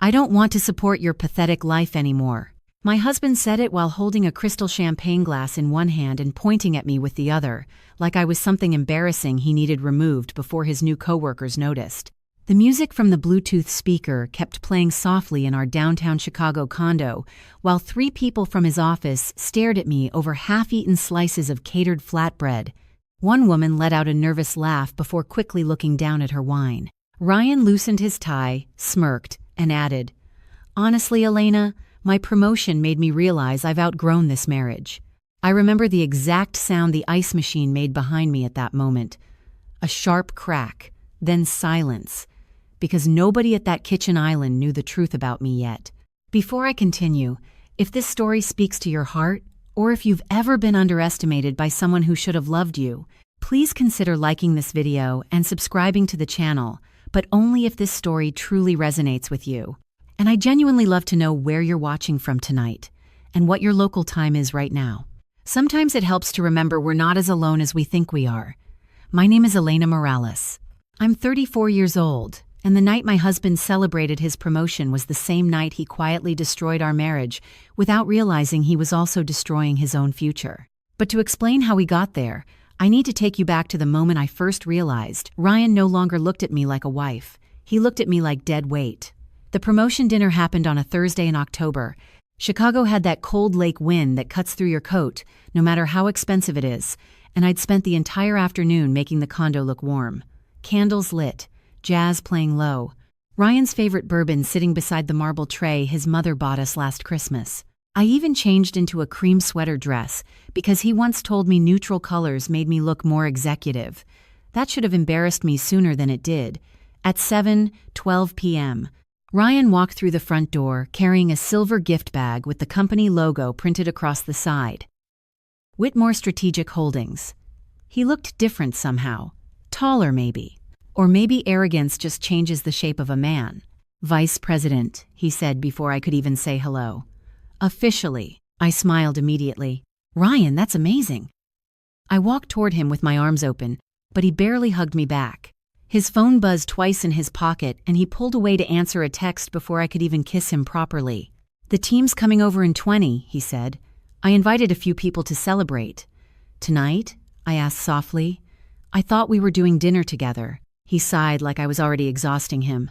I don't want to support your pathetic life anymore." My husband said it while holding a crystal champagne glass in one hand and pointing at me with the other, like I was something embarrassing he needed removed before his new coworkers noticed. The music from the Bluetooth speaker kept playing softly in our downtown Chicago condo, while 3 people from his office stared at me over half-eaten slices of catered flatbread. One woman let out a nervous laugh before quickly looking down at her wine. Ryan loosened his tie, smirked, and added, "Honestly, Elena, my promotion made me realize I've outgrown this marriage." I remember the exact sound the ice machine made behind me at that moment. A sharp crack, then silence, because nobody at that kitchen island knew the truth about me yet. Before I continue, if this story speaks to your heart, or if you've ever been underestimated by someone who should have loved you, please consider liking this video and subscribing to the channel, but only if this story truly resonates with you. And I genuinely love to know where you're watching from tonight, and what your local time is right now. Sometimes it helps to remember we're not as alone as we think we are. My name is Elena Morales. I'm 34 years old, and the night my husband celebrated his promotion was the same night he quietly destroyed our marriage without realizing he was also destroying his own future. But to explain how we got there, I need to take you back to the moment I first realized Ryan no longer looked at me like a wife. He looked at me like dead weight. The promotion dinner happened on a Thursday in October. Chicago had that cold lake wind that cuts through your coat, no matter how expensive it is, and I'd spent the entire afternoon making the condo look warm. Candles lit, jazz playing low, Ryan's favorite bourbon sitting beside the marble tray his mother bought us last Christmas. I even changed into a cream sweater dress because he once told me neutral colors made me look more executive. That should have embarrassed me sooner than it did. At 7:12 p.m., Ryan walked through the front door carrying a silver gift bag with the company logo printed across the side. Whitmore Strategic Holdings. He looked different somehow. Taller maybe. Or maybe arrogance just changes the shape of a man. "Vice President," he said before I could even say hello. "Officially." I smiled immediately. "Ryan, that's amazing." I walked toward him with my arms open, but he barely hugged me back. His phone buzzed twice in his pocket, and he pulled away to answer a text before I could even kiss him properly. "The team's coming over in 20, he said. "I invited a few people to celebrate." "Tonight?" I asked softly. "I thought we were doing dinner together." He sighed like I was already exhausting him.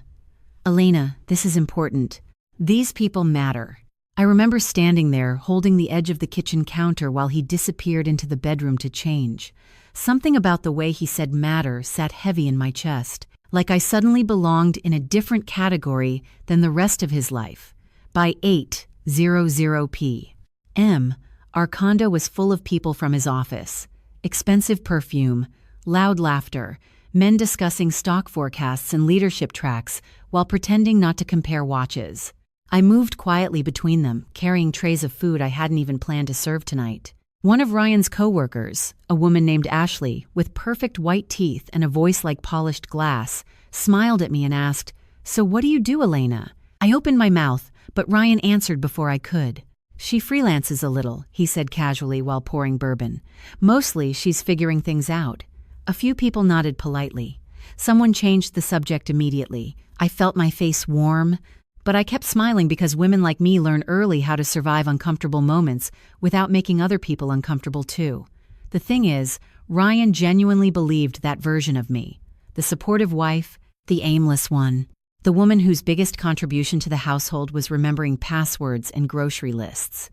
"Elena, this is important. These people matter." I remember standing there, holding the edge of the kitchen counter while he disappeared into the bedroom to change. Something about the way he said matter sat heavy in my chest, like I suddenly belonged in a different category than the rest of his life. By 8:00 p.m., our condo was full of people from his office. Expensive perfume, loud laughter, men discussing stock forecasts and leadership tracks while pretending not to compare watches. I moved quietly between them, carrying trays of food I hadn't even planned to serve tonight. One of Ryan's coworkers, a woman named Ashley, with perfect white teeth and a voice like polished glass, smiled at me and asked, "So what do you do, Elena?" I opened my mouth, but Ryan answered before I could. "She freelances a little," he said casually while pouring bourbon. "Mostly she's figuring things out." A few people nodded politely. Someone changed the subject immediately. I felt my face warm, but I kept smiling because women like me learn early how to survive uncomfortable moments without making other people uncomfortable too. The thing is, Ryan genuinely believed that version of me. The supportive wife, the aimless one, the woman whose biggest contribution to the household was remembering passwords and grocery lists.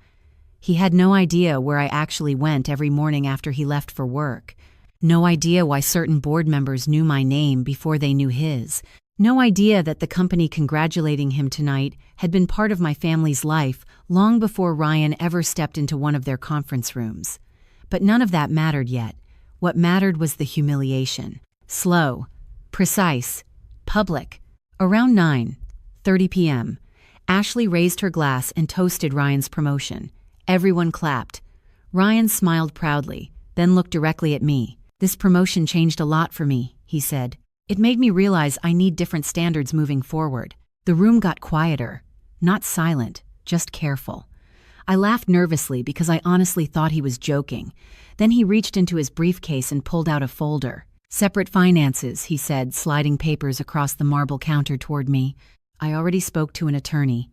He had no idea where I actually went every morning after he left for work. No idea why certain board members knew my name before they knew his. No idea that the company congratulating him tonight had been part of my family's life long before Ryan ever stepped into one of their conference rooms. But none of that mattered yet. What mattered was the humiliation. Slow, precise, public. Around 9:30 p.m., Ashley raised her glass and toasted Ryan's promotion. Everyone clapped. Ryan smiled proudly, then looked directly at me. "This promotion changed a lot for me," he said. "It made me realize I need different standards moving forward." The room got quieter. Not silent, just careful. I laughed nervously because I honestly thought he was joking. Then he reached into his briefcase and pulled out a folder. "Separate finances," he said, sliding papers across the marble counter toward me. I already spoke to an attorney.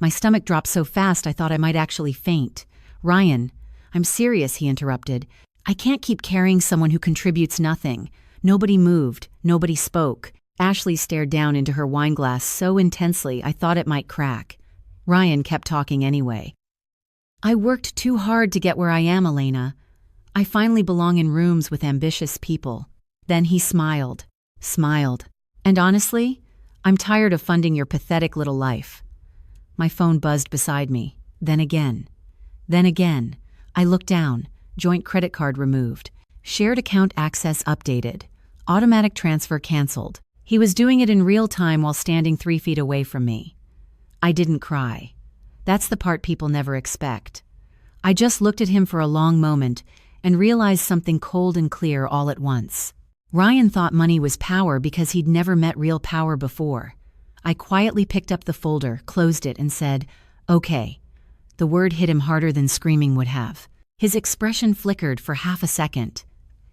My stomach dropped so fast I thought I might actually faint. Ryan, I'm serious, he interrupted. I can't keep carrying someone who contributes nothing. Nobody moved. Nobody spoke. Ashley stared down into her wine glass so intensely I thought it might crack. Ryan kept talking anyway. I worked too hard to get where I am, Elena. I finally belong in rooms with ambitious people. Then he smiled. And honestly, I'm tired of funding your pathetic little life. My phone buzzed beside me. Then again. I looked down. Joint credit card removed. Shared account access updated. Automatic transfer canceled. He was doing it in real time while standing 3 feet away from me. I didn't cry. That's the part people never expect. I just looked at him for a long moment and realized something cold and clear all at once. Ryan thought money was power because he'd never met real power before. I quietly picked up the folder, closed it, and said, "Okay." The word hit him harder than screaming would have. His expression flickered for half a second.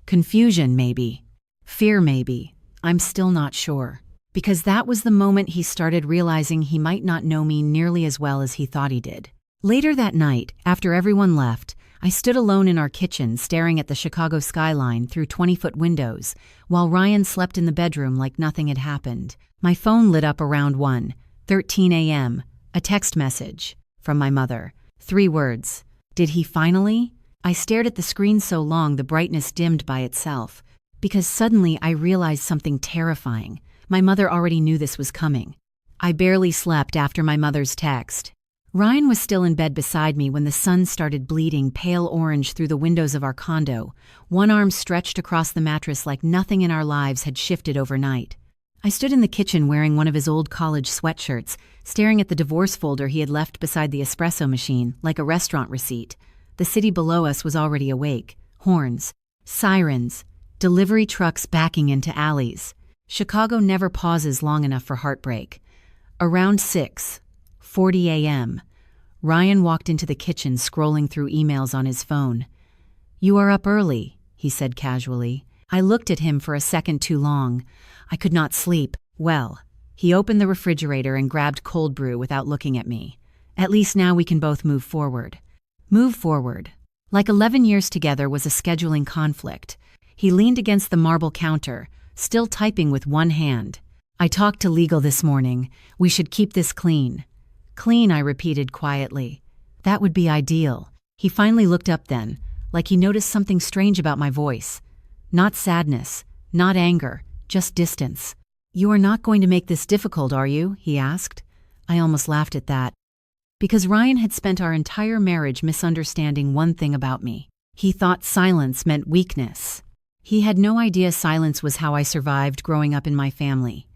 Confusion, maybe. Fear, maybe. I'm still not sure. Because that was the moment he started realizing he might not know me nearly as well as he thought he did. Later that night, after everyone left, I stood alone in our kitchen staring at the Chicago skyline through 20-foot windows, while Ryan slept in the bedroom like nothing had happened. My phone lit up around 1:13 a.m. A text message from my mother. 3 words. Did he finally? I stared at the screen so long the brightness dimmed by itself. Because suddenly I realized something terrifying. My mother already knew this was coming. I barely slept after my mother's text. Ryan was still in bed beside me when the sun started bleeding pale orange through the windows of our condo, one arm stretched across the mattress like nothing in our lives had shifted overnight. I stood in the kitchen wearing one of his old college sweatshirts, staring at the divorce folder he had left beside the espresso machine, like a restaurant receipt. The city below us was already awake. Horns, sirens, delivery trucks backing into alleys. Chicago never pauses long enough for heartbreak. Around 6:40 a.m., Ryan walked into the kitchen scrolling through emails on his phone. "You are up early," he said casually. I looked at him for a second too long. I could not sleep. Well, he opened the refrigerator and grabbed cold brew without looking at me. At least now we can both move forward. Move forward. Like 11 years together was a scheduling conflict. He leaned against the marble counter, still typing with one hand. "I talked to legal this morning. We should keep this clean." "Clean," I repeated quietly. "That would be ideal." He finally looked up then, like he noticed something strange about my voice. Not sadness, not anger, just distance. "You are not going to make this difficult, are you?" he asked. I almost laughed at that. Because Ryan had spent our entire marriage misunderstanding one thing about me. He thought silence meant weakness. He had no idea silence was how I survived growing up in my family.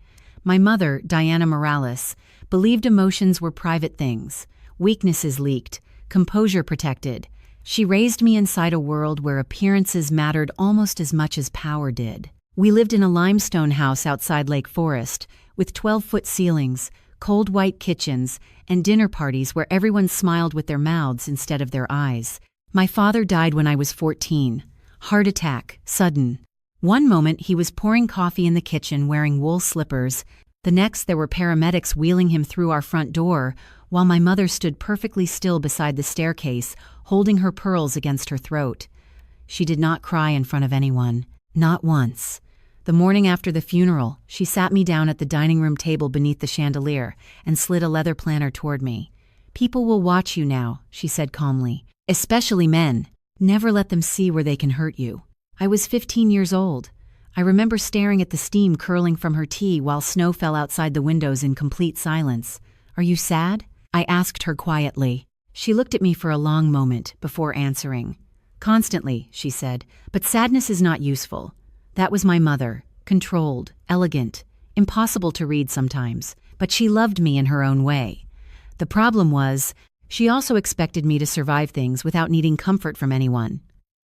My mother, Diana Morales, believed emotions were private things, weaknesses leaked, composure protected. She raised me inside a world where appearances mattered almost as much as power did. We lived in a limestone house outside Lake Forest, with 12-foot ceilings, cold white kitchens, and dinner parties where everyone smiled with their mouths instead of their eyes. My father died when I was 14. Heart attack, sudden. One moment he was pouring coffee in the kitchen wearing wool slippers. The next there were paramedics wheeling him through our front door, while my mother stood perfectly still beside the staircase, holding her pearls against her throat. She did not cry in front of anyone. Not once. The morning after the funeral, she sat me down at the dining room table beneath the chandelier and slid a leather planner toward me. "People will watch you now," she said calmly. "Especially men. Never let them see where they can hurt you." I was 15 years old. I remember staring at the steam curling from her tea while snow fell outside the windows in complete silence. "Are you sad?" I asked her quietly. She looked at me for a long moment before answering. "Constantly," she said, "but sadness is not useful." That was my mother, controlled, elegant, impossible to read sometimes, but she loved me in her own way. The problem was, she also expected me to survive things without needing comfort from anyone.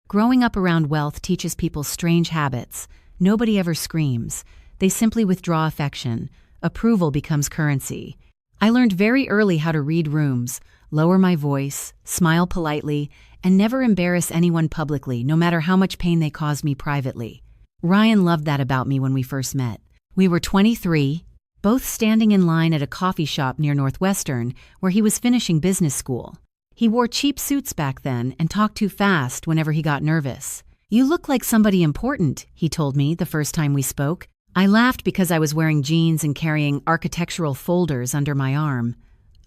Growing up around wealth teaches people strange habits. Nobody ever screams. They simply withdraw affection. Approval becomes currency. I learned very early how to read rooms, lower my voice, smile politely, and never embarrass anyone publicly, no matter how much pain they caused me privately. Ryan loved that about me when we first met. We were 23, both standing in line at a coffee shop near Northwestern where he was finishing business school. He wore cheap suits back then and talked too fast whenever he got nervous. "You look like somebody important," he told me the first time we spoke. I laughed because I was wearing jeans and carrying architectural folders under my arm.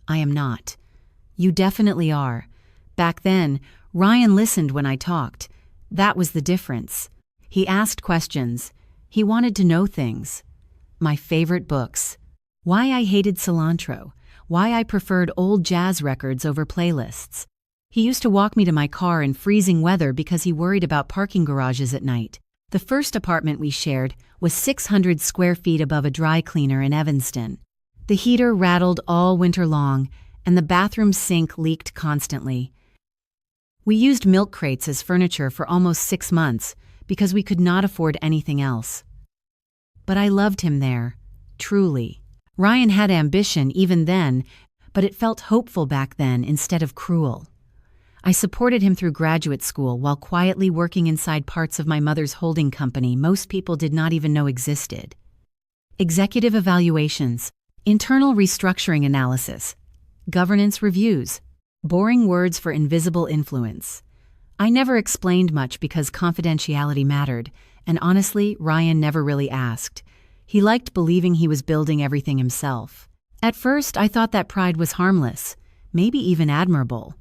"I am not." "You definitely are." Back then, Ryan listened when I talked. That was the difference. He asked questions. He wanted to know things. My favorite books. Why I hated cilantro. Why I preferred old jazz records over playlists. He used to walk me to my car in freezing weather because he worried about parking garages at night. The first apartment we shared was 600 square feet above a dry cleaner in Evanston. The heater rattled all winter long, and the bathroom sink leaked constantly. We used milk crates as furniture for almost 6 months because we could not afford anything else. But I loved him there, truly. Ryan had ambition even then, but it felt hopeful back then instead of cruel. I supported him through graduate school while quietly working inside parts of my mother's holding company most people did not even know existed. Executive evaluations, internal restructuring analysis, governance reviews, boring words for invisible influence. I never explained much because confidentiality mattered, and honestly, Ryan never really asked. He liked believing he was building everything himself. At first, I thought that pride was harmless, maybe even admirable.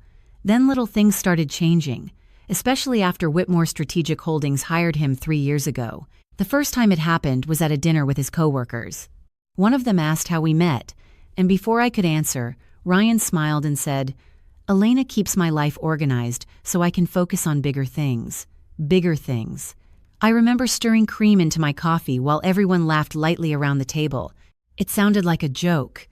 Then little things started changing, especially after Whitmore Strategic Holdings hired him 3 years ago. The first time it happened was at a dinner with his coworkers. One of them asked how we met, and before I could answer, Ryan smiled and said, "Elena keeps my life organized so I can focus on bigger things. Bigger things." I remember stirring cream into my coffee while everyone laughed lightly around the table. It sounded like a joke,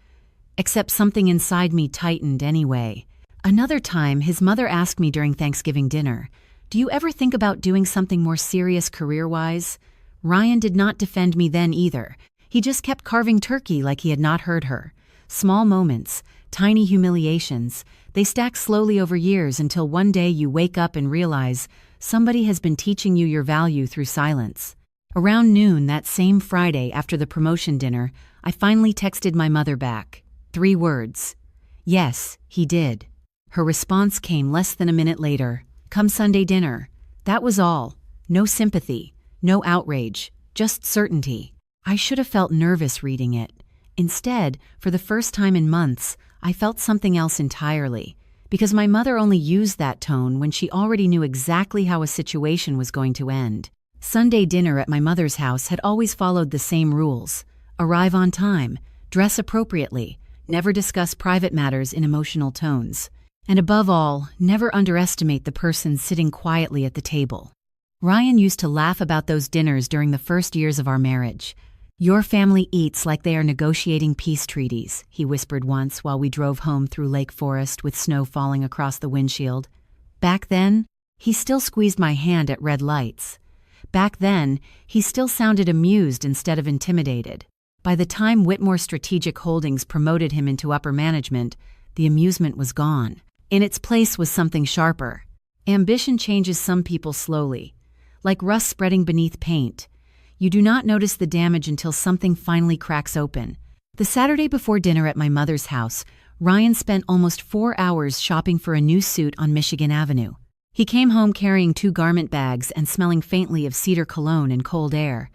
except something inside me tightened anyway. Another time, his mother asked me during Thanksgiving dinner, "Do you ever think about doing something more serious career-wise?" Ryan did not defend me then either. He just kept carving turkey like he had not heard her. Small moments, tiny humiliations, they stack slowly over years until one day you wake up and realize somebody has been teaching you your value through silence. Around noon that same Friday after the promotion dinner, I finally texted my mother back. 3 words. "Yes, he did." Her response came less than a minute later. "Come Sunday dinner." That was all. No sympathy, no outrage, just certainty. I should have felt nervous reading it. Instead, for the first time in months, I felt something else entirely. Because my mother only used that tone when she already knew exactly how a situation was going to end. Sunday dinner at my mother's house had always followed the same rules. Arrive on time, dress appropriately, never discuss private matters in emotional tones. And above all, never underestimate the person sitting quietly at the table. Ryan used to laugh about those dinners during the first years of our marriage. "Your family eats like they are negotiating peace treaties," he whispered once while we drove home through Lake Forest with snow falling across the windshield. Back then, he still squeezed my hand at red lights. Back then, he still sounded amused instead of intimidated. By the time Whitmore Strategic Holdings promoted him into upper management, the amusement was gone. In its place was something sharper. Ambition changes some people slowly, like rust spreading beneath paint. You do not notice the damage until something finally cracks open. The Saturday before dinner at my mother's house, Ryan spent almost 4 hours shopping for a new suit on Michigan Avenue. He came home carrying 2 garment bags and smelling faintly of cedar cologne and cold air.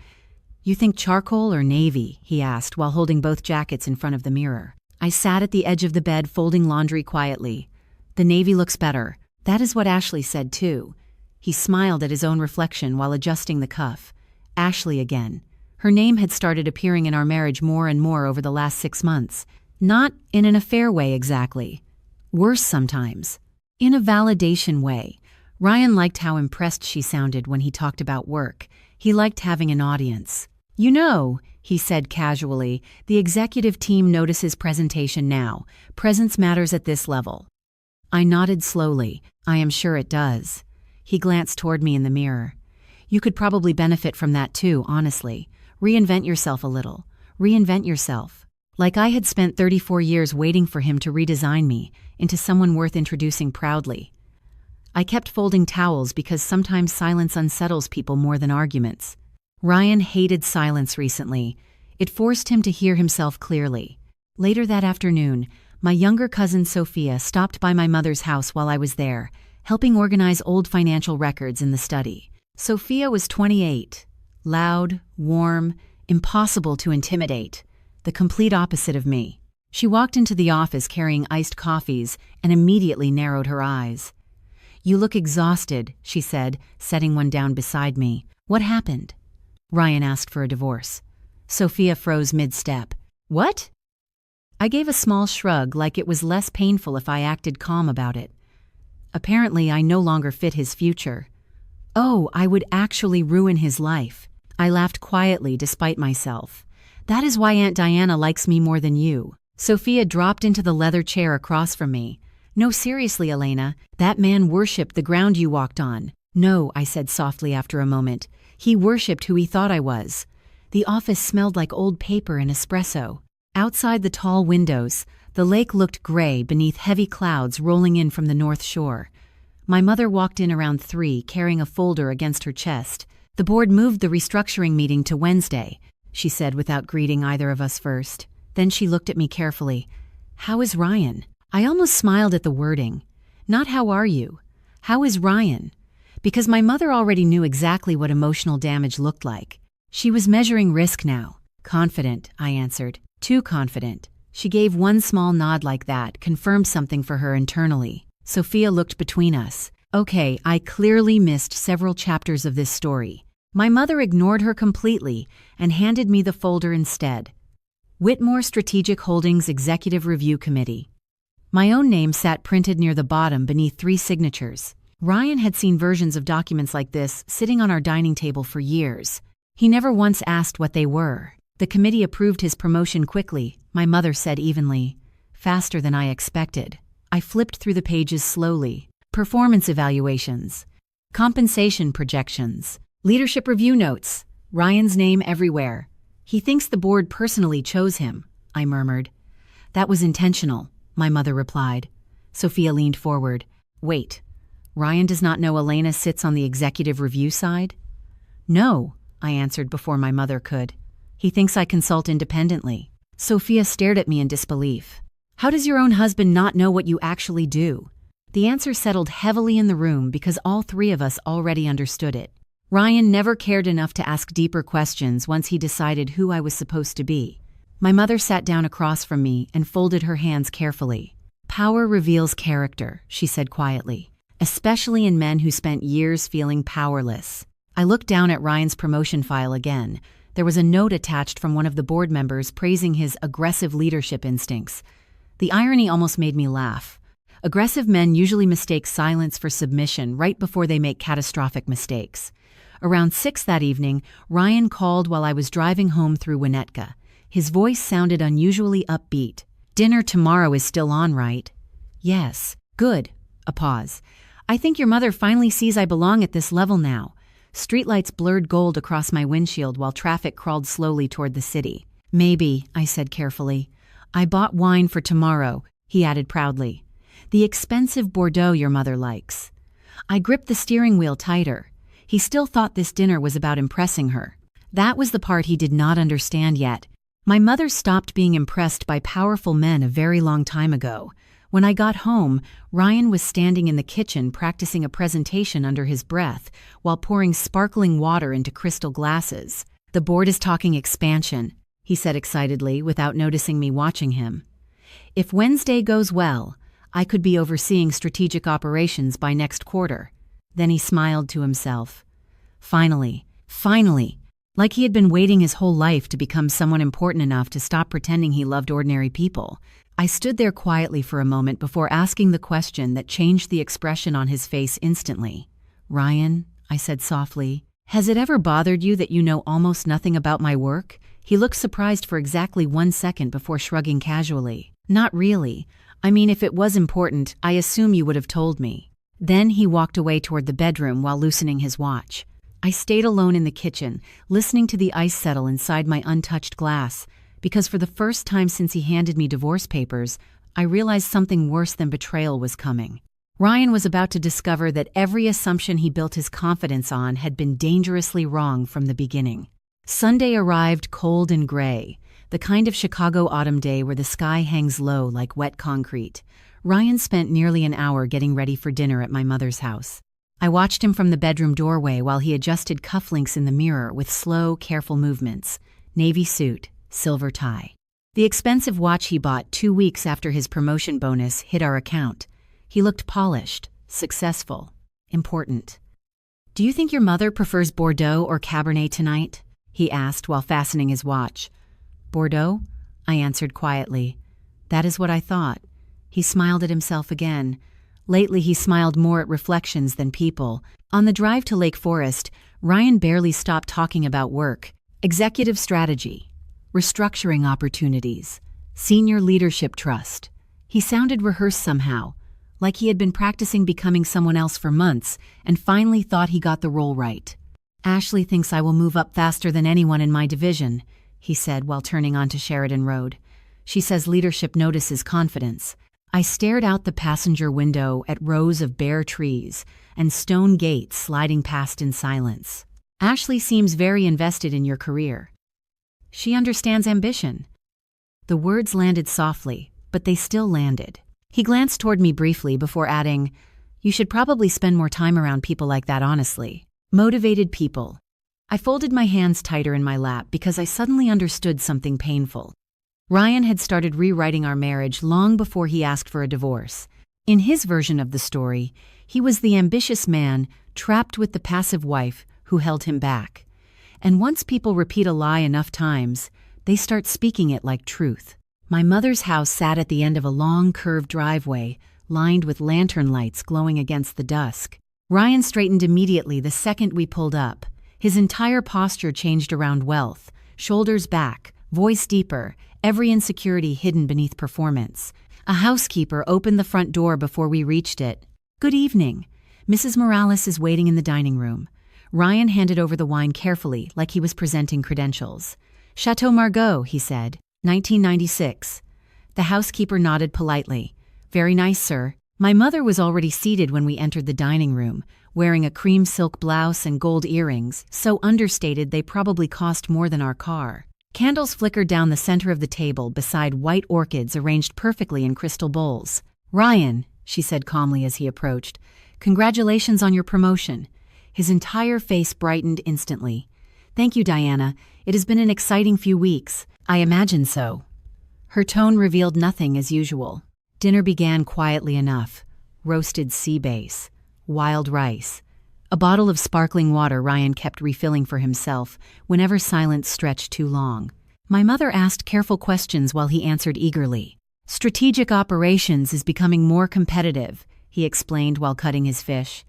"You think charcoal or navy?" he asked while holding both jackets in front of the mirror. I sat at the edge of the bed folding laundry quietly. "The navy looks better." That is what Ashley said too. He smiled at his own reflection while adjusting the cuff. Ashley again. Her name had started appearing in our marriage more and more over the last 6 months. Not in an affair way exactly. Worse sometimes. In a validation way. Ryan liked how impressed she sounded when he talked about work. He liked having an audience. "You know," he said casually, "the executive team notices presentation now. Presence matters at this level." I nodded slowly. "I am sure it does." He glanced toward me in the mirror. "You could probably benefit from that too, honestly. Reinvent yourself a little. Reinvent yourself." Like I had spent 34 years waiting for him to redesign me into someone worth introducing proudly. I kept folding towels because sometimes silence unsettles people more than arguments. Ryan hated silence recently. It forced him to hear himself clearly. Later that afternoon, my younger cousin Sophia stopped by my mother's house while I was there, helping organize old financial records in the study. Sophia was 28, loud, warm, impossible to intimidate, the complete opposite of me. She walked into the office carrying iced coffees and immediately narrowed her eyes. "You look exhausted," she said, setting one down beside me. "What happened?" "Ryan asked for a divorce." Sophia froze mid-step. "What?" I gave a small shrug, like it was less painful if I acted calm about it. "Apparently, I no longer fit his future." "Oh, I would actually ruin his life." I laughed quietly despite myself. "That is why Aunt Diana likes me more than you." Sophia dropped into the leather chair across from me. "No, seriously, Elena, that man worshipped the ground you walked on." "No," I said softly after a moment. "He worshipped who he thought I was." The office smelled like old paper and espresso. Outside the tall windows, the lake looked gray beneath heavy clouds rolling in from the North Shore. My mother walked in around 3, carrying a folder against her chest. "The board moved the restructuring meeting to Wednesday," she said without greeting either of us first. Then she looked at me carefully. "How is Ryan?" I almost smiled at the wording. Not "how are you?" "How is Ryan?" Because my mother already knew exactly what emotional damage looked like. She was measuring risk now. "Confident," I answered. "Too confident." She gave one small nod like that, confirmed something for her internally. Sophia looked between us. Okay, I clearly missed several chapters of this story. My mother ignored her completely and handed me the folder instead. Whitmore Strategic Holdings Executive Review Committee. My own name sat printed near the bottom beneath 3 signatures. Ryan had seen versions of documents like this sitting on our dining table for years. He never once asked what they were. "The committee approved his promotion quickly," my mother said evenly. "Faster than I expected." I flipped through the pages slowly. Performance evaluations, compensation projections, leadership review notes, Ryan's name everywhere. "He thinks the board personally chose him," I murmured. "That was intentional," my mother replied. Sophia leaned forward. "Wait, Ryan does not know Elena sits on the executive review side?" "No," I answered before my mother could. "He thinks I consult independently." Sophia stared at me in disbelief. "How does your own husband not know what you actually do?" The answer settled heavily in the room because all 3 of us already understood it. Ryan never cared enough to ask deeper questions once he decided who I was supposed to be. My mother sat down across from me and folded her hands carefully. "Power reveals character," she said quietly, "especially in men who spent years feeling powerless." I looked down at Ryan's promotion file again. There was a note attached from one of the board members praising his aggressive leadership instincts. The irony almost made me laugh. Aggressive men usually mistake silence for submission right before they make catastrophic mistakes. Around 6 that evening, Ryan called while I was driving home through Winnetka. His voice sounded unusually upbeat. "Dinner tomorrow is still on, right?" "Yes." "Good." A pause. "I think your mother finally sees I belong at this level now." Streetlights blurred gold across my windshield while traffic crawled slowly toward the city. "Maybe," I said carefully. "I bought wine for tomorrow," he added proudly. "The expensive Bordeaux your mother likes." I gripped the steering wheel tighter. He still thought this dinner was about impressing her. That was the part he did not understand yet. My mother stopped being impressed by powerful men a very long time ago. When I got home, Ryan was standing in the kitchen practicing a presentation under his breath while pouring sparkling water into crystal glasses. "The board is talking expansion," he said excitedly without noticing me watching him. "If Wednesday goes well, I could be overseeing strategic operations by next quarter." Then he smiled to himself. Finally, like he had been waiting his whole life to become someone important enough to stop pretending he loved ordinary people. I stood there quietly for a moment before asking the question that changed the expression on his face instantly. "Ryan," I said softly, "has it ever bothered you that you know almost nothing about my work?" He looked surprised for exactly 1 second before shrugging casually. "Not really. I mean, if it was important, I assume you would have told me." Then he walked away toward the bedroom while loosening his watch. I stayed alone in the kitchen, listening to the ice settle inside my untouched glass, because for the first time since he handed me divorce papers, I realized something worse than betrayal was coming. Ryan was about to discover that every assumption he built his confidence on had been dangerously wrong from the beginning. Sunday arrived cold and gray, the kind of Chicago autumn day where the sky hangs low like wet concrete. Ryan spent nearly an hour getting ready for dinner at my mother's house. I watched him from the bedroom doorway while he adjusted cufflinks in the mirror with slow, careful movements. Navy suit, silver tie. The expensive watch he bought 2 weeks after his promotion bonus hit our account. He looked polished, successful, important. "Do you think your mother prefers Bordeaux or Cabernet tonight?" he asked while fastening his watch. "Bordeaux?" I answered quietly. "That is what I thought." He smiled at himself again. Lately he smiled more at reflections than people. On the drive to Lake Forest, Ryan barely stopped talking about work, executive strategy, restructuring opportunities, senior leadership trust. He sounded rehearsed somehow, like he had been practicing becoming someone else for months and finally thought he got the role right. "Ashley thinks I will move up faster than anyone in my division," he said while turning onto Sheridan Road. "She says leadership notices confidence." I stared out the passenger window at rows of bare trees and stone gates sliding past in silence. "Ashley seems very invested in your career. She understands ambition." The words landed softly, but they still landed. He glanced toward me briefly before adding, "You should probably spend more time around people like that, honestly. Motivated people." I folded my hands tighter in my lap because I suddenly understood something painful. Ryan had started rewriting our marriage long before he asked for a divorce. In his version of the story, he was the ambitious man trapped with the passive wife who held him back. And once people repeat a lie enough times, they start speaking it like truth. My mother's house sat at the end of a long, curved driveway, lined with lantern lights glowing against the dusk. Ryan straightened immediately the second we pulled up. His entire posture changed around wealth, shoulders back, voice deeper, every insecurity hidden beneath performance. A housekeeper opened the front door before we reached it. "Good evening. Mrs. Morales is waiting in the dining room." Ryan handed over the wine carefully, like he was presenting credentials. "Chateau Margaux," he said, 1996. The housekeeper nodded politely. "Very nice, sir." My mother was already seated when we entered the dining room, wearing a cream silk blouse and gold earrings, so understated they probably cost more than our car. Candles flickered down the center of the table beside white orchids arranged perfectly in crystal bowls. "Ryan," she said calmly as he approached, "congratulations on your promotion." His entire face brightened instantly. "Thank you, Diana. It has been an exciting few weeks." "I imagine so." Her tone revealed nothing as usual. Dinner began quietly enough. Roasted sea bass, wild rice, a bottle of sparkling water Ryan kept refilling for himself whenever silence stretched too long. My mother asked careful questions while he answered eagerly. "Strategic operations is becoming more competitive," he explained while cutting his fish.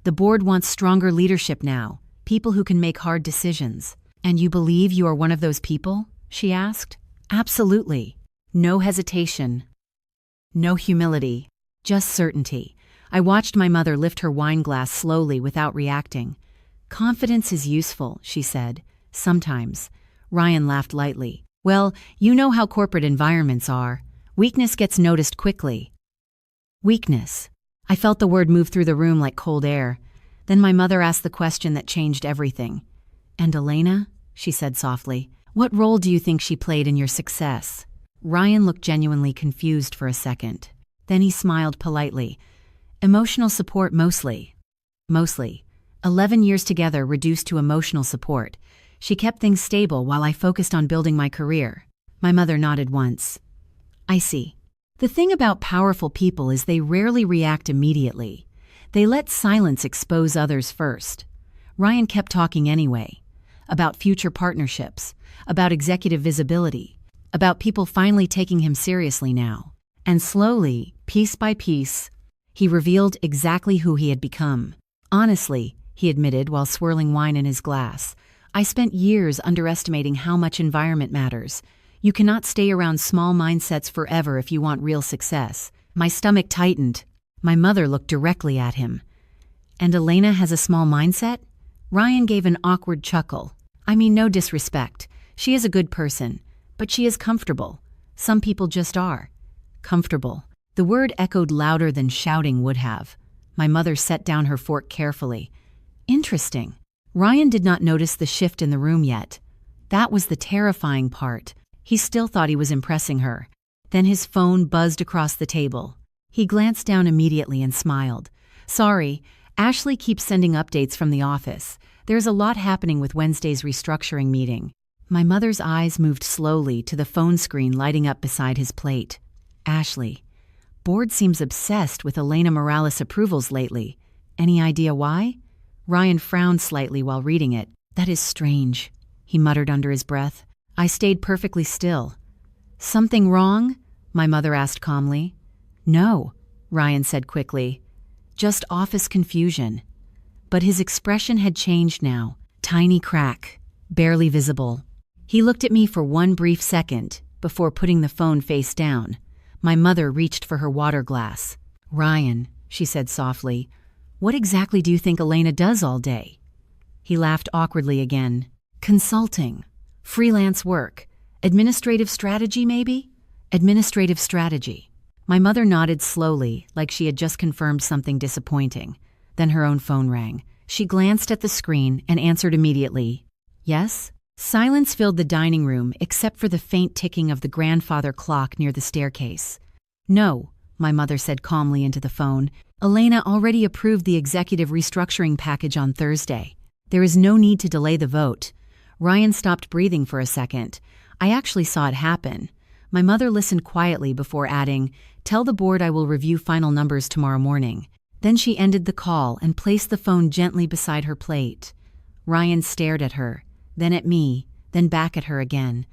"The board wants stronger leadership now, people who can make hard decisions." "And you believe you are one of those people?" she asked. "Absolutely. No hesitation. No humility. Just certainty." I watched my mother lift her wine glass slowly without reacting. "Confidence is useful," she said. "Sometimes." Ryan laughed lightly. "Well, you know how corporate environments are. Weakness gets noticed quickly." Weakness. I felt the word move through the room like cold air. Then my mother asked the question that changed everything. "And Elena?" she said softly. "What role do you think she played in your success?" Ryan looked genuinely confused for a second. Then he smiled politely. "Emotional support mostly." Mostly. 11 years together reduced to emotional support. She kept things stable while I focused on building my career. My mother nodded once. "I see. The thing about powerful people is they rarely react immediately. They let silence expose others first." Ryan kept talking anyway. About future partnerships, about executive visibility, about people finally taking him seriously now. And slowly, piece by piece, he revealed exactly who he had become. "Honestly," he admitted while swirling wine in his glass, "I spent years underestimating how much environment matters. You cannot stay around small mindsets forever if you want real success." My stomach tightened. My mother looked directly at him. "And Elena has a small mindset?" Ryan gave an awkward chuckle. "I mean no disrespect. She is a good person, but she is comfortable. Some people just are. Comfortable." The word echoed louder than shouting would have. My mother set down her fork carefully. "Interesting." Ryan did not notice the shift in the room yet. That was the terrifying part. He still thought he was impressing her. Then his phone buzzed across the table. He glanced down immediately and smiled. "Sorry, Ashley keeps sending updates from the office. There's a lot happening with Wednesday's restructuring meeting." My mother's eyes moved slowly to the phone screen lighting up beside his plate. "Ashley. Board seems obsessed with Elena Morales approvals lately. Any idea why?" Ryan frowned slightly while reading it. "That is strange," he muttered under his breath. I stayed perfectly still. "Something wrong?" my mother asked calmly. "No," Ryan said quickly. "Just office confusion." But his expression had changed now. Tiny crack, barely visible. He looked at me for one brief second before putting the phone face down. My mother reached for her water glass. "Ryan," she said softly, "what exactly do you think Elena does all day?" He laughed awkwardly again. "Consulting. Freelance work. Administrative strategy, maybe?" "Administrative strategy." My mother nodded slowly, like she had just confirmed something disappointing. Then her own phone rang. She glanced at the screen and answered immediately. "Yes?" Silence filled the dining room except for the faint ticking of the grandfather clock near the staircase. "No," my mother said calmly into the phone. "Elena already approved the executive restructuring package on Thursday. There is no need to delay the vote." Ryan stopped breathing for a second. I actually saw it happen. My mother listened quietly before adding, "Tell the board I will review final numbers tomorrow morning." Then she ended the call and placed the phone gently beside her plate. Ryan stared at her, then at me, then back at her again.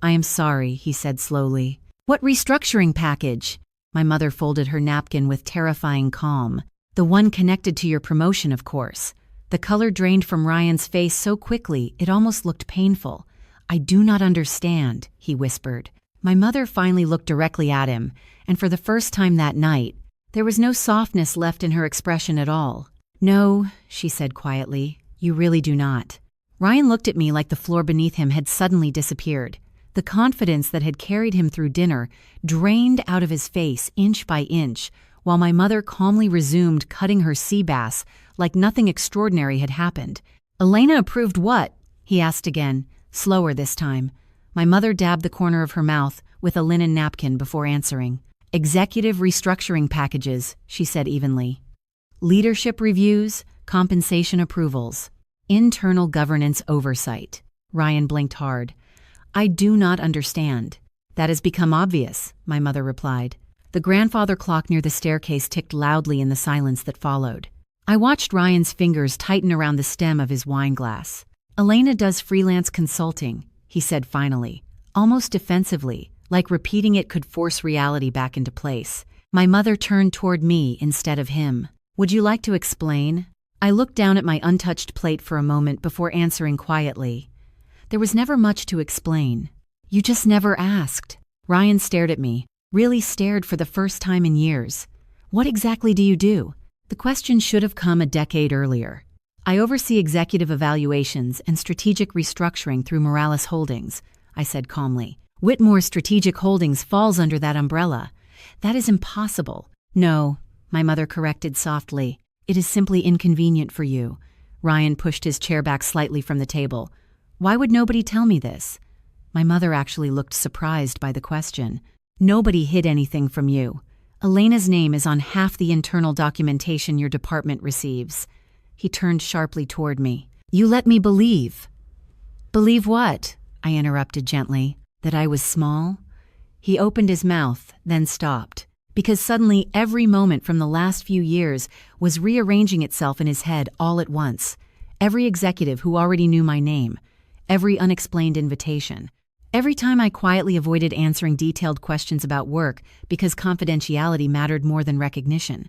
"I am sorry," he said slowly. "What restructuring package?" My mother folded her napkin with terrifying calm. "The one connected to your promotion, of course." The color drained from Ryan's face so quickly it almost looked painful. "I do not understand," he whispered. My mother finally looked directly at him, and for the first time that night, there was no softness left in her expression at all. "No," she said quietly, "you really do not." Ryan looked at me like the floor beneath him had suddenly disappeared. The confidence that had carried him through dinner drained out of his face inch by inch, while my mother calmly resumed cutting her sea bass like nothing extraordinary had happened. "Elena approved what?" he asked again, slower this time. My mother dabbed the corner of her mouth with a linen napkin before answering. "Executive restructuring packages," she said evenly. "Leadership reviews, compensation approvals, internal governance oversight." Ryan blinked hard. "I do not understand." "That has become obvious," my mother replied. The grandfather clock near the staircase ticked loudly in the silence that followed. I watched Ryan's fingers tighten around the stem of his wine glass. "Elena does freelance consulting," he said finally, almost defensively, like repeating it could force reality back into place. My mother turned toward me instead of him. "Would you like to explain?" I looked down at my untouched plate for a moment before answering quietly. "There was never much to explain. You just never asked." Ryan stared at me, really stared for the first time in years. "What exactly do you do?" The question should have come a decade earlier. "I oversee executive evaluations and strategic restructuring through Morales Holdings," I said calmly. "Whitmore Strategic Holdings falls under that umbrella." "That is impossible." "No," my mother corrected softly. "It is simply inconvenient for you." Ryan pushed his chair back slightly from the table. "Why would nobody tell me this?" My mother actually looked surprised by the question. "Nobody hid anything from you. Elena's name is on half the internal documentation your department receives." He turned sharply toward me. "You let me believe." "Believe what?" I interrupted gently. "That I was small?" He opened his mouth, then stopped, because suddenly every moment from the last few years was rearranging itself in his head all at once. Every executive who already knew my name, every unexplained invitation, every time I quietly avoided answering detailed questions about work because confidentiality mattered more than recognition.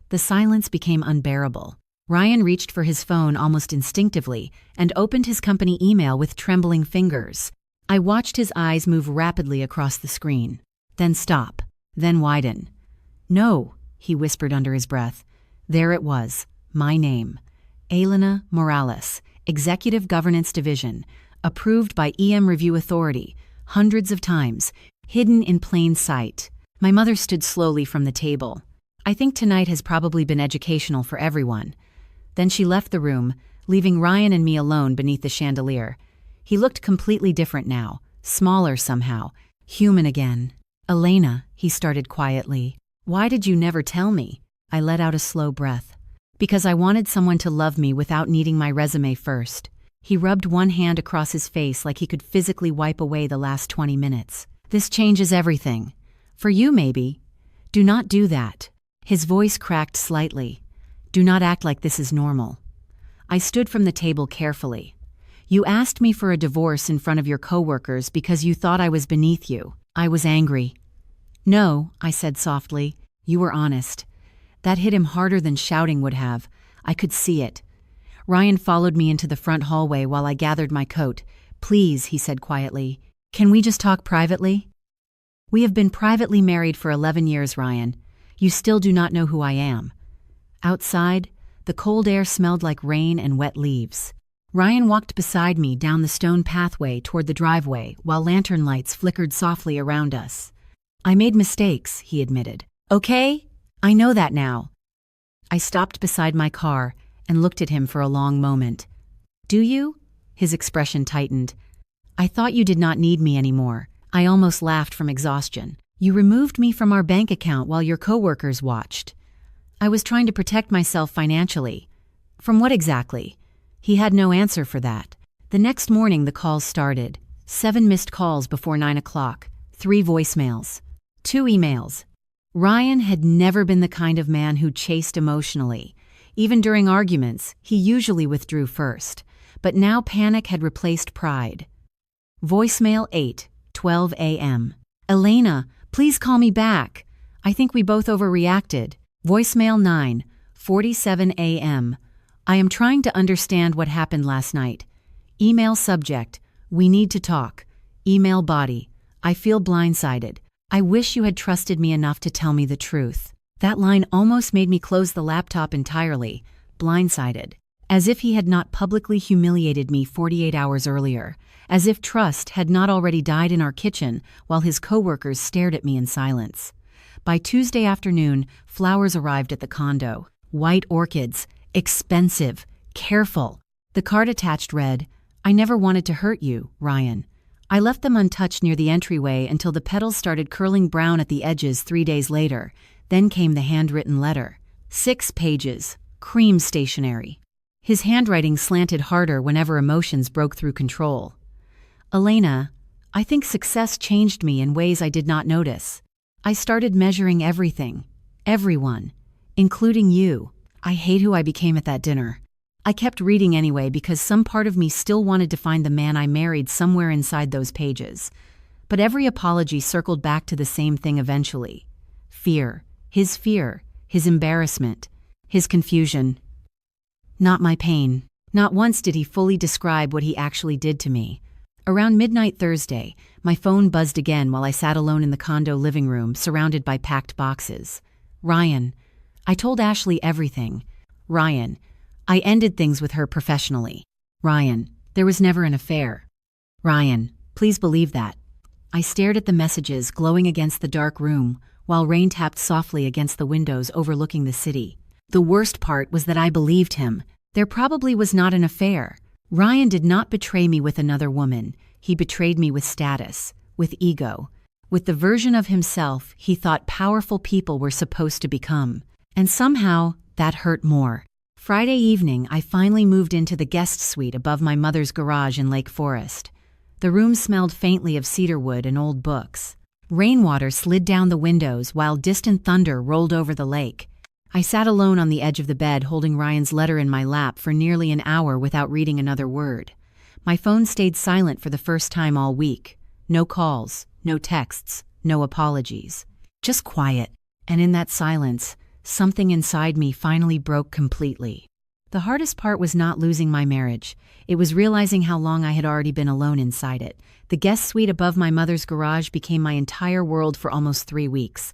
The silence became unbearable. Ryan reached for his phone almost instinctively and opened his company email with trembling fingers. I watched his eyes move rapidly across the screen, then stop, then widen. "No," he whispered under his breath. There it was, my name. Elena Morales, Executive Governance Division, approved by EM Review Authority, hundreds of times, hidden in plain sight. My mother stood slowly from the table. "I think tonight has probably been educational for everyone." Then she left the room, leaving Ryan and me alone beneath the chandelier. He looked completely different now, smaller somehow, human again. "Elena," he started quietly, "why did you never tell me?" I let out a slow breath. "Because I wanted someone to love me without needing my resume first." He rubbed one hand across his face like he could physically wipe away the last 20 minutes. "This changes everything. For you, maybe. Do not do that." His voice cracked slightly. "Do not act like this is normal." I stood from the table carefully. "You asked me for a divorce in front of your coworkers because you thought I was beneath you." I was angry. "No," I said softly. "You were honest." That hit him harder than shouting would have. I could see it. Ryan followed me into the front hallway while I gathered my coat. "Please," he said quietly, "can we just talk privately?" "We have been privately married for 11 years, Ryan. You still do not know who I am." Outside, the cold air smelled like rain and wet leaves. Ryan walked beside me down the stone pathway toward the driveway while lantern lights flickered softly around us. "I made mistakes," he admitted. "Okay? I know that now." I stopped beside my car and looked at him for a long moment. "Do you?" His expression tightened. "I thought you did not need me anymore." I almost laughed from exhaustion. "You removed me from our bank account while your coworkers watched." "I was trying to protect myself financially." "From what exactly?" He had no answer for that. The next morning the calls started. 7 missed calls before 9 o'clock, 3 voicemails, 2 emails. Ryan had never been the kind of man who chased emotionally. Even during arguments, he usually withdrew first. But now panic had replaced pride. Voicemail 8, 12 a.m. "Elena, please call me back. I think we both overreacted." Voicemail 9, 47 a.m. "I am trying to understand what happened last night." Email subject, "We need to talk." Email body, "I feel blindsided. I wish you had trusted me enough to tell me the truth." That line almost made me close the laptop entirely. Blindsided. As if he had not publicly humiliated me 48 hours earlier. As if trust had not already died in our kitchen while his coworkers stared at me in silence. By Tuesday afternoon, flowers arrived at the condo. White orchids. Expensive. Careful. The card attached read, "I never wanted to hurt you, Ryan." I left them untouched near the entryway until the petals started curling brown at the edges 3 days later. Then came the handwritten letter. 6 pages. Cream stationery. His handwriting slanted harder whenever emotions broke through control. "Elena, I think success changed me in ways I did not notice. I started measuring everything. Everyone. Including you. I hate who I became at that dinner." I kept reading anyway because some part of me still wanted to find the man I married somewhere inside those pages. But every apology circled back to the same thing eventually. Fear. His embarrassment, his confusion. Not my pain. Not once did he fully describe what he actually did to me. Around midnight Thursday, my phone buzzed again while I sat alone in the condo living room surrounded by packed boxes. "Ryan, I told Ashley everything." "Ryan, I ended things with her professionally." "Ryan, there was never an affair." "Ryan, please believe that." I stared at the messages glowing against the dark room while rain tapped softly against the windows overlooking the city. The worst part was that I believed him. There probably was not an affair. Ryan did not betray me with another woman. He betrayed me with status, with ego, with the version of himself he thought powerful people were supposed to become. And somehow, that hurt more. Friday evening, I finally moved into the guest suite above my mother's garage in Lake Forest. The room smelled faintly of cedarwood and old books. Rainwater slid down the windows while distant thunder rolled over the lake. I sat alone on the edge of the bed holding Ryan's letter in my lap for nearly an hour without reading another word. My phone stayed silent for the first time all week. No calls, no texts, no apologies. Just quiet. And in that silence, something inside me finally broke completely. The hardest part was not losing my marriage. It was realizing how long I had already been alone inside it. The guest suite above my mother's garage became my entire world for almost 3 weeks.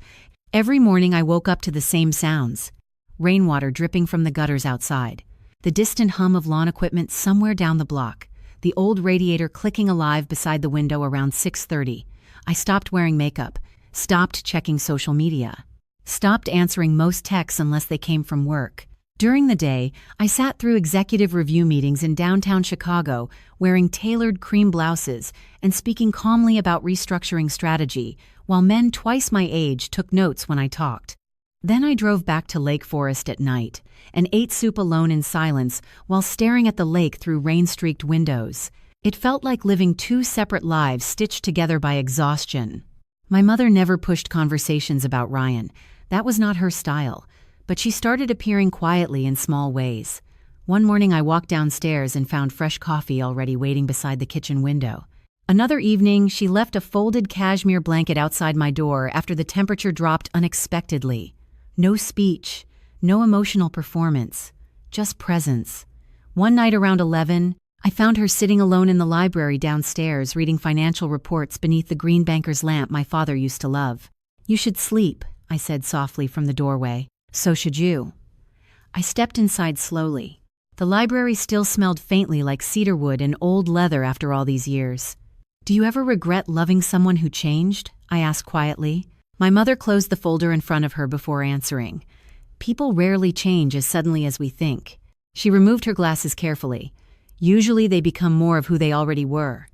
Every morning I woke up to the same sounds. Rainwater dripping from the gutters outside. The distant hum of lawn equipment somewhere down the block. The old radiator clicking alive beside the window around 6:30. I stopped wearing makeup. Stopped checking social media. Stopped answering most texts unless they came from work. During the day, I sat through executive review meetings in downtown Chicago, wearing tailored cream blouses and speaking calmly about restructuring strategy, while men twice my age took notes when I talked. Then I drove back to Lake Forest at night and ate soup alone in silence while staring at the lake through rain-streaked windows. It felt like living two separate lives stitched together by exhaustion. My mother never pushed conversations about Ryan. That was not her style. But she started appearing quietly in small ways. One morning I walked downstairs and found fresh coffee already waiting beside the kitchen window. Another evening, she left a folded cashmere blanket outside my door after the temperature dropped unexpectedly. No speech, no emotional performance, just presence. One night around 11, I found her sitting alone in the library downstairs reading financial reports beneath the green banker's lamp my father used to love. "You should sleep," I said softly from the doorway. "So should you." I stepped inside slowly. The library still smelled faintly like cedar wood and old leather after all these years. "Do you ever regret loving someone who changed?" I asked quietly. My mother closed the folder in front of her before answering. "People rarely change as suddenly as we think." She removed her glasses carefully. "Usually they become more of who they already were."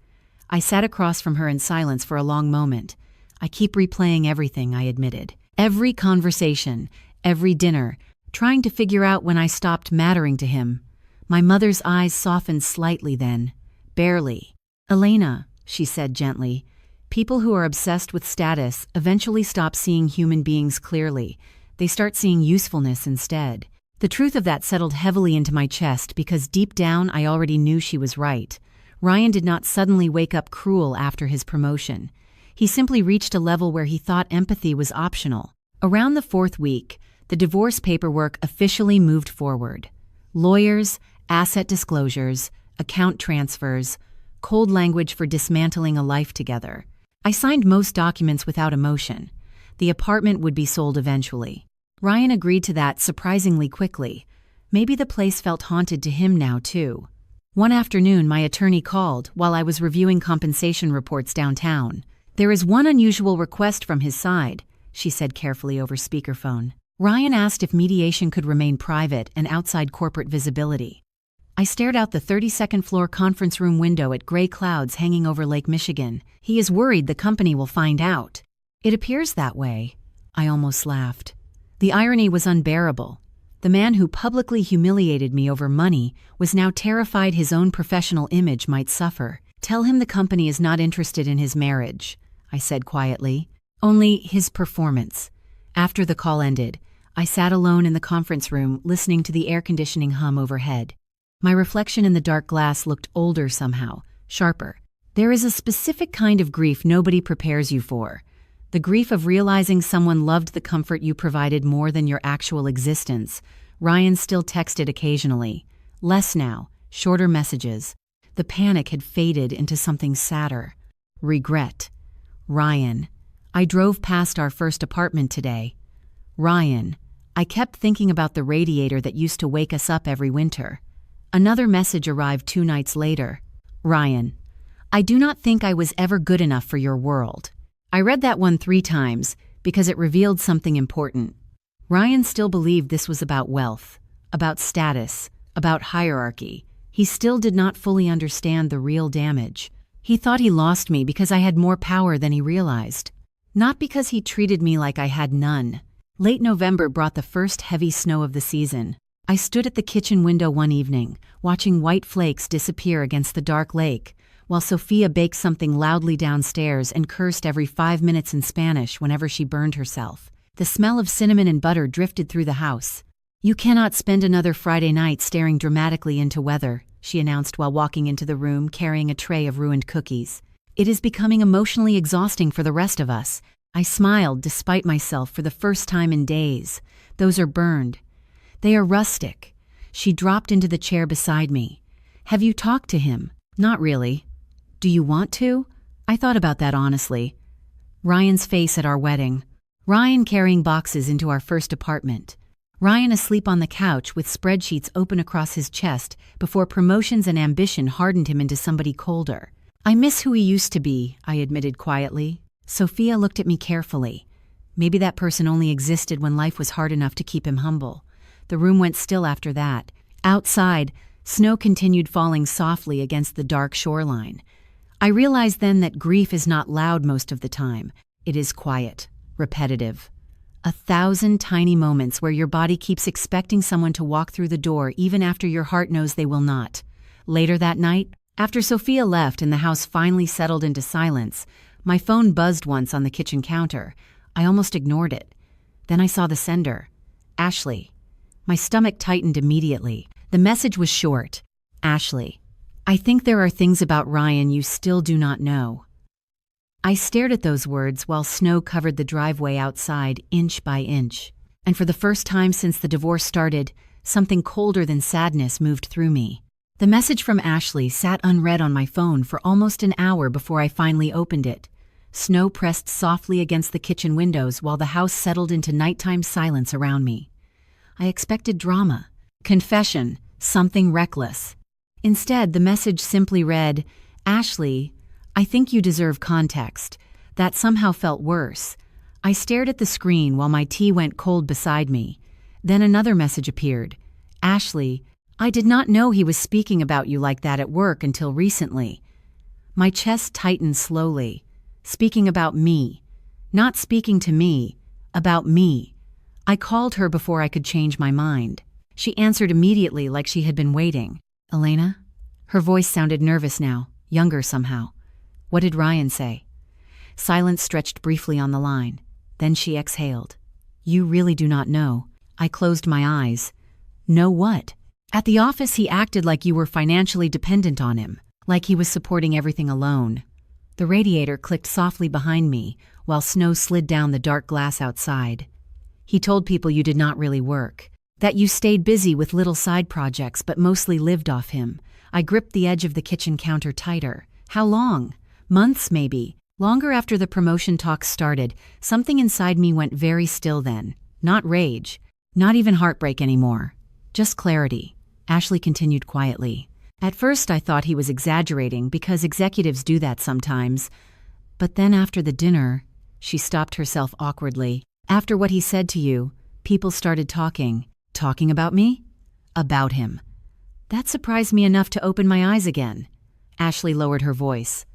I sat across from her in silence for a long moment. "I keep replaying everything," I admitted. "Every conversation, every dinner, trying to figure out when I stopped mattering to him." My mother's eyes softened slightly then. "Barely." "Elena," she said gently, "people who are obsessed with status eventually stop seeing human beings clearly. They start seeing usefulness instead." The truth of that settled heavily into my chest because deep down I already knew she was right. Ryan did not suddenly wake up cruel after his promotion. He simply reached a level where he thought empathy was optional. Around the 4th week, the divorce paperwork officially moved forward. Lawyers, asset disclosures, account transfers, cold language for dismantling a life together. I signed most documents without emotion. The apartment would be sold eventually. Ryan agreed to that surprisingly quickly. Maybe the place felt haunted to him now, too. One afternoon, my attorney called while I was reviewing compensation reports downtown. "There is one unusual request from his side," she said carefully over speakerphone. Ryan asked if mediation could remain private and outside corporate visibility. I stared out the 32nd floor conference room window at gray clouds hanging over Lake Michigan. "He is worried the company will find out." "It appears that way." I almost laughed. The irony was unbearable. The man who publicly humiliated me over money was now terrified his own professional image might suffer. "Tell him the company is not interested in his marriage," I said quietly. "Only his performance." After the call ended, I sat alone in the conference room listening to the air conditioning hum overhead. My reflection in the dark glass looked older somehow, sharper. There is a specific kind of grief nobody prepares you for. The grief of realizing someone loved the comfort you provided more than your actual existence. Ryan still texted occasionally. Less now, shorter messages. The panic had faded into something sadder. Regret. Ryan. "I drove past our first apartment today." Ryan. "I kept thinking about the radiator that used to wake us up every winter." Another message arrived 2 nights later. Ryan. "I do not think I was ever good enough for your world." I read that one 3 times because it revealed something important. Ryan still believed this was about wealth, about status, about hierarchy. He still did not fully understand the real damage. He thought he lost me because I had more power than he realized. Not because he treated me like I had none. Late November brought the first heavy snow of the season. I stood at the kitchen window one evening, watching white flakes disappear against the dark lake, while Sophia baked something loudly downstairs and cursed every 5 minutes in Spanish whenever she burned herself. The smell of cinnamon and butter drifted through the house. "You cannot spend another Friday night staring dramatically into weather," she announced while walking into the room carrying a tray of ruined cookies. "It is becoming emotionally exhausting for the rest of us." I smiled despite myself for the first time in days. "Those are burned. They are rustic." She dropped into the chair beside me. "Have you talked to him?" "Not really." "Do you want to?" I thought about that honestly. Ryan's face at our wedding. Ryan carrying boxes into our first apartment. Ryan asleep on the couch with spreadsheets open across his chest before promotions and ambition hardened him into somebody colder. "I miss who he used to be," I admitted quietly. Sophia looked at me carefully. Maybe that person only existed when life was hard enough to keep him humble. The room went still after that. Outside, snow continued falling softly against the dark shoreline. I realized then that grief is not loud most of the time. It is quiet, repetitive. 1,000 tiny moments where your body keeps expecting someone to walk through the door even after your heart knows they will not. Later that night, after Sophia left and the house finally settled into silence, my phone buzzed once on the kitchen counter. I almost ignored it. Then I saw the sender. Ashley. My stomach tightened immediately. The message was short. Ashley, I think there are things about Ryan you still do not know. I stared at those words while snow covered the driveway outside inch by inch. And for the first time since the divorce started, something colder than sadness moved through me. The message from Ashley sat unread on my phone for almost an hour before I finally opened it. Snow pressed softly against the kitchen windows while the house settled into nighttime silence around me. I expected drama, confession, something reckless. Instead, the message simply read, Ashley, I think you deserve context. That somehow felt worse. I stared at the screen while my tea went cold beside me. Then another message appeared. Ashley, I did not know he was speaking about you like that at work until recently. My chest tightened slowly. Speaking about me. Not speaking to me. About me. I called her before I could change my mind. She answered immediately like she had been waiting. Elena? Her voice sounded nervous now, younger somehow. What did Ryan say? Silence stretched briefly on the line. Then she exhaled. You really do not know. I closed my eyes. Know what? At the office he acted like you were financially dependent on him, like he was supporting everything alone. The radiator clicked softly behind me while snow slid down the dark glass outside. He told people you did not really work, that you stayed busy with little side projects but mostly lived off him. I gripped the edge of the kitchen counter tighter. How long? Months, maybe. Longer after the promotion talks started, something inside me went very still then. Not rage. Not even heartbreak anymore. Just clarity. Ashley continued quietly. At first I thought he was exaggerating because executives do that sometimes. But then after the dinner, she stopped herself awkwardly. After what he said to you, people started talking. Talking about me? About him. That surprised me enough to open my eyes again. Ashley lowered her voice.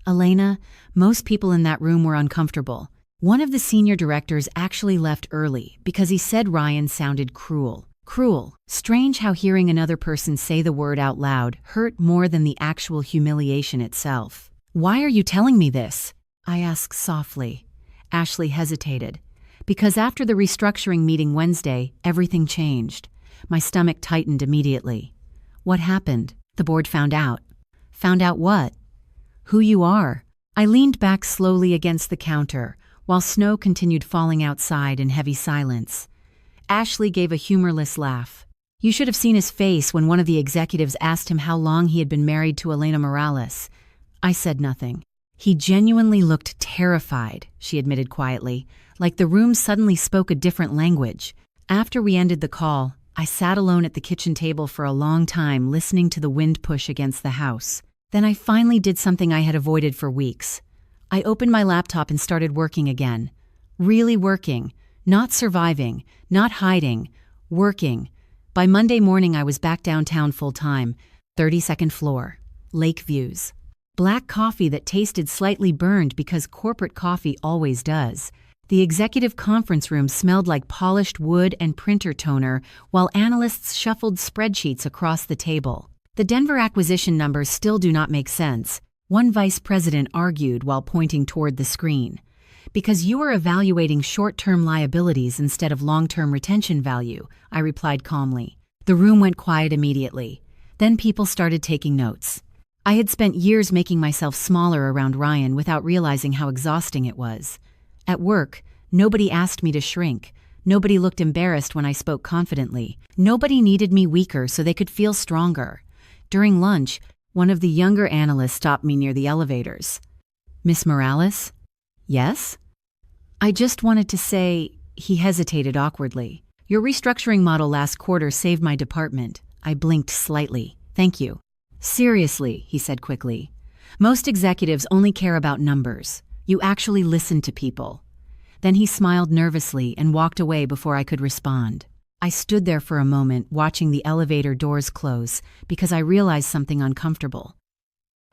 Elena, most people in that room were uncomfortable. One of the senior directors actually left early because he said Ryan sounded cruel. Cruel. Strange how hearing another person say the word out loud hurt more than the actual humiliation itself. Why are you telling me this? I asked softly. Ashley hesitated. Because after the restructuring meeting Wednesday, everything changed. My stomach tightened immediately. What happened? The board found out. Found out what? Who you are. I leaned back slowly against the counter, while snow continued falling outside in heavy silence. Ashley gave a humorless laugh. You should have seen his face when one of the executives asked him how long he had been married to Elena Morales. I said nothing. He genuinely looked terrified, she admitted quietly, like the room suddenly spoke a different language. After we ended the call, I sat alone at the kitchen table for a long time listening to the wind push against the house. Then I finally did something I had avoided for weeks. I opened my laptop and started working again. Really working. Not surviving. Not hiding. Working. By Monday morning I was back downtown full-time. 32nd floor. Lake views. Black coffee that tasted slightly burned because corporate coffee always does. The executive conference room smelled like polished wood and printer toner while analysts shuffled spreadsheets across the table. The Denver acquisition numbers still do not make sense, one vice president argued while pointing toward the screen. Because you are evaluating short-term liabilities instead of long-term retention value, I replied calmly. The room went quiet immediately. Then people started taking notes. I had spent years making myself smaller around Ryan without realizing how exhausting it was. At work, nobody asked me to shrink. Nobody looked embarrassed when I spoke confidently. Nobody needed me weaker so they could feel stronger. During lunch, one of the younger analysts stopped me near the elevators. Miss Morales? Yes? I just wanted to say, he hesitated awkwardly. Your restructuring model last quarter saved my department. I blinked slightly. Thank you. Seriously, he said quickly. Most executives only care about numbers. You actually listen to people. Then he smiled nervously and walked away before I could respond. I stood there for a moment, watching the elevator doors close, because I realized something uncomfortable.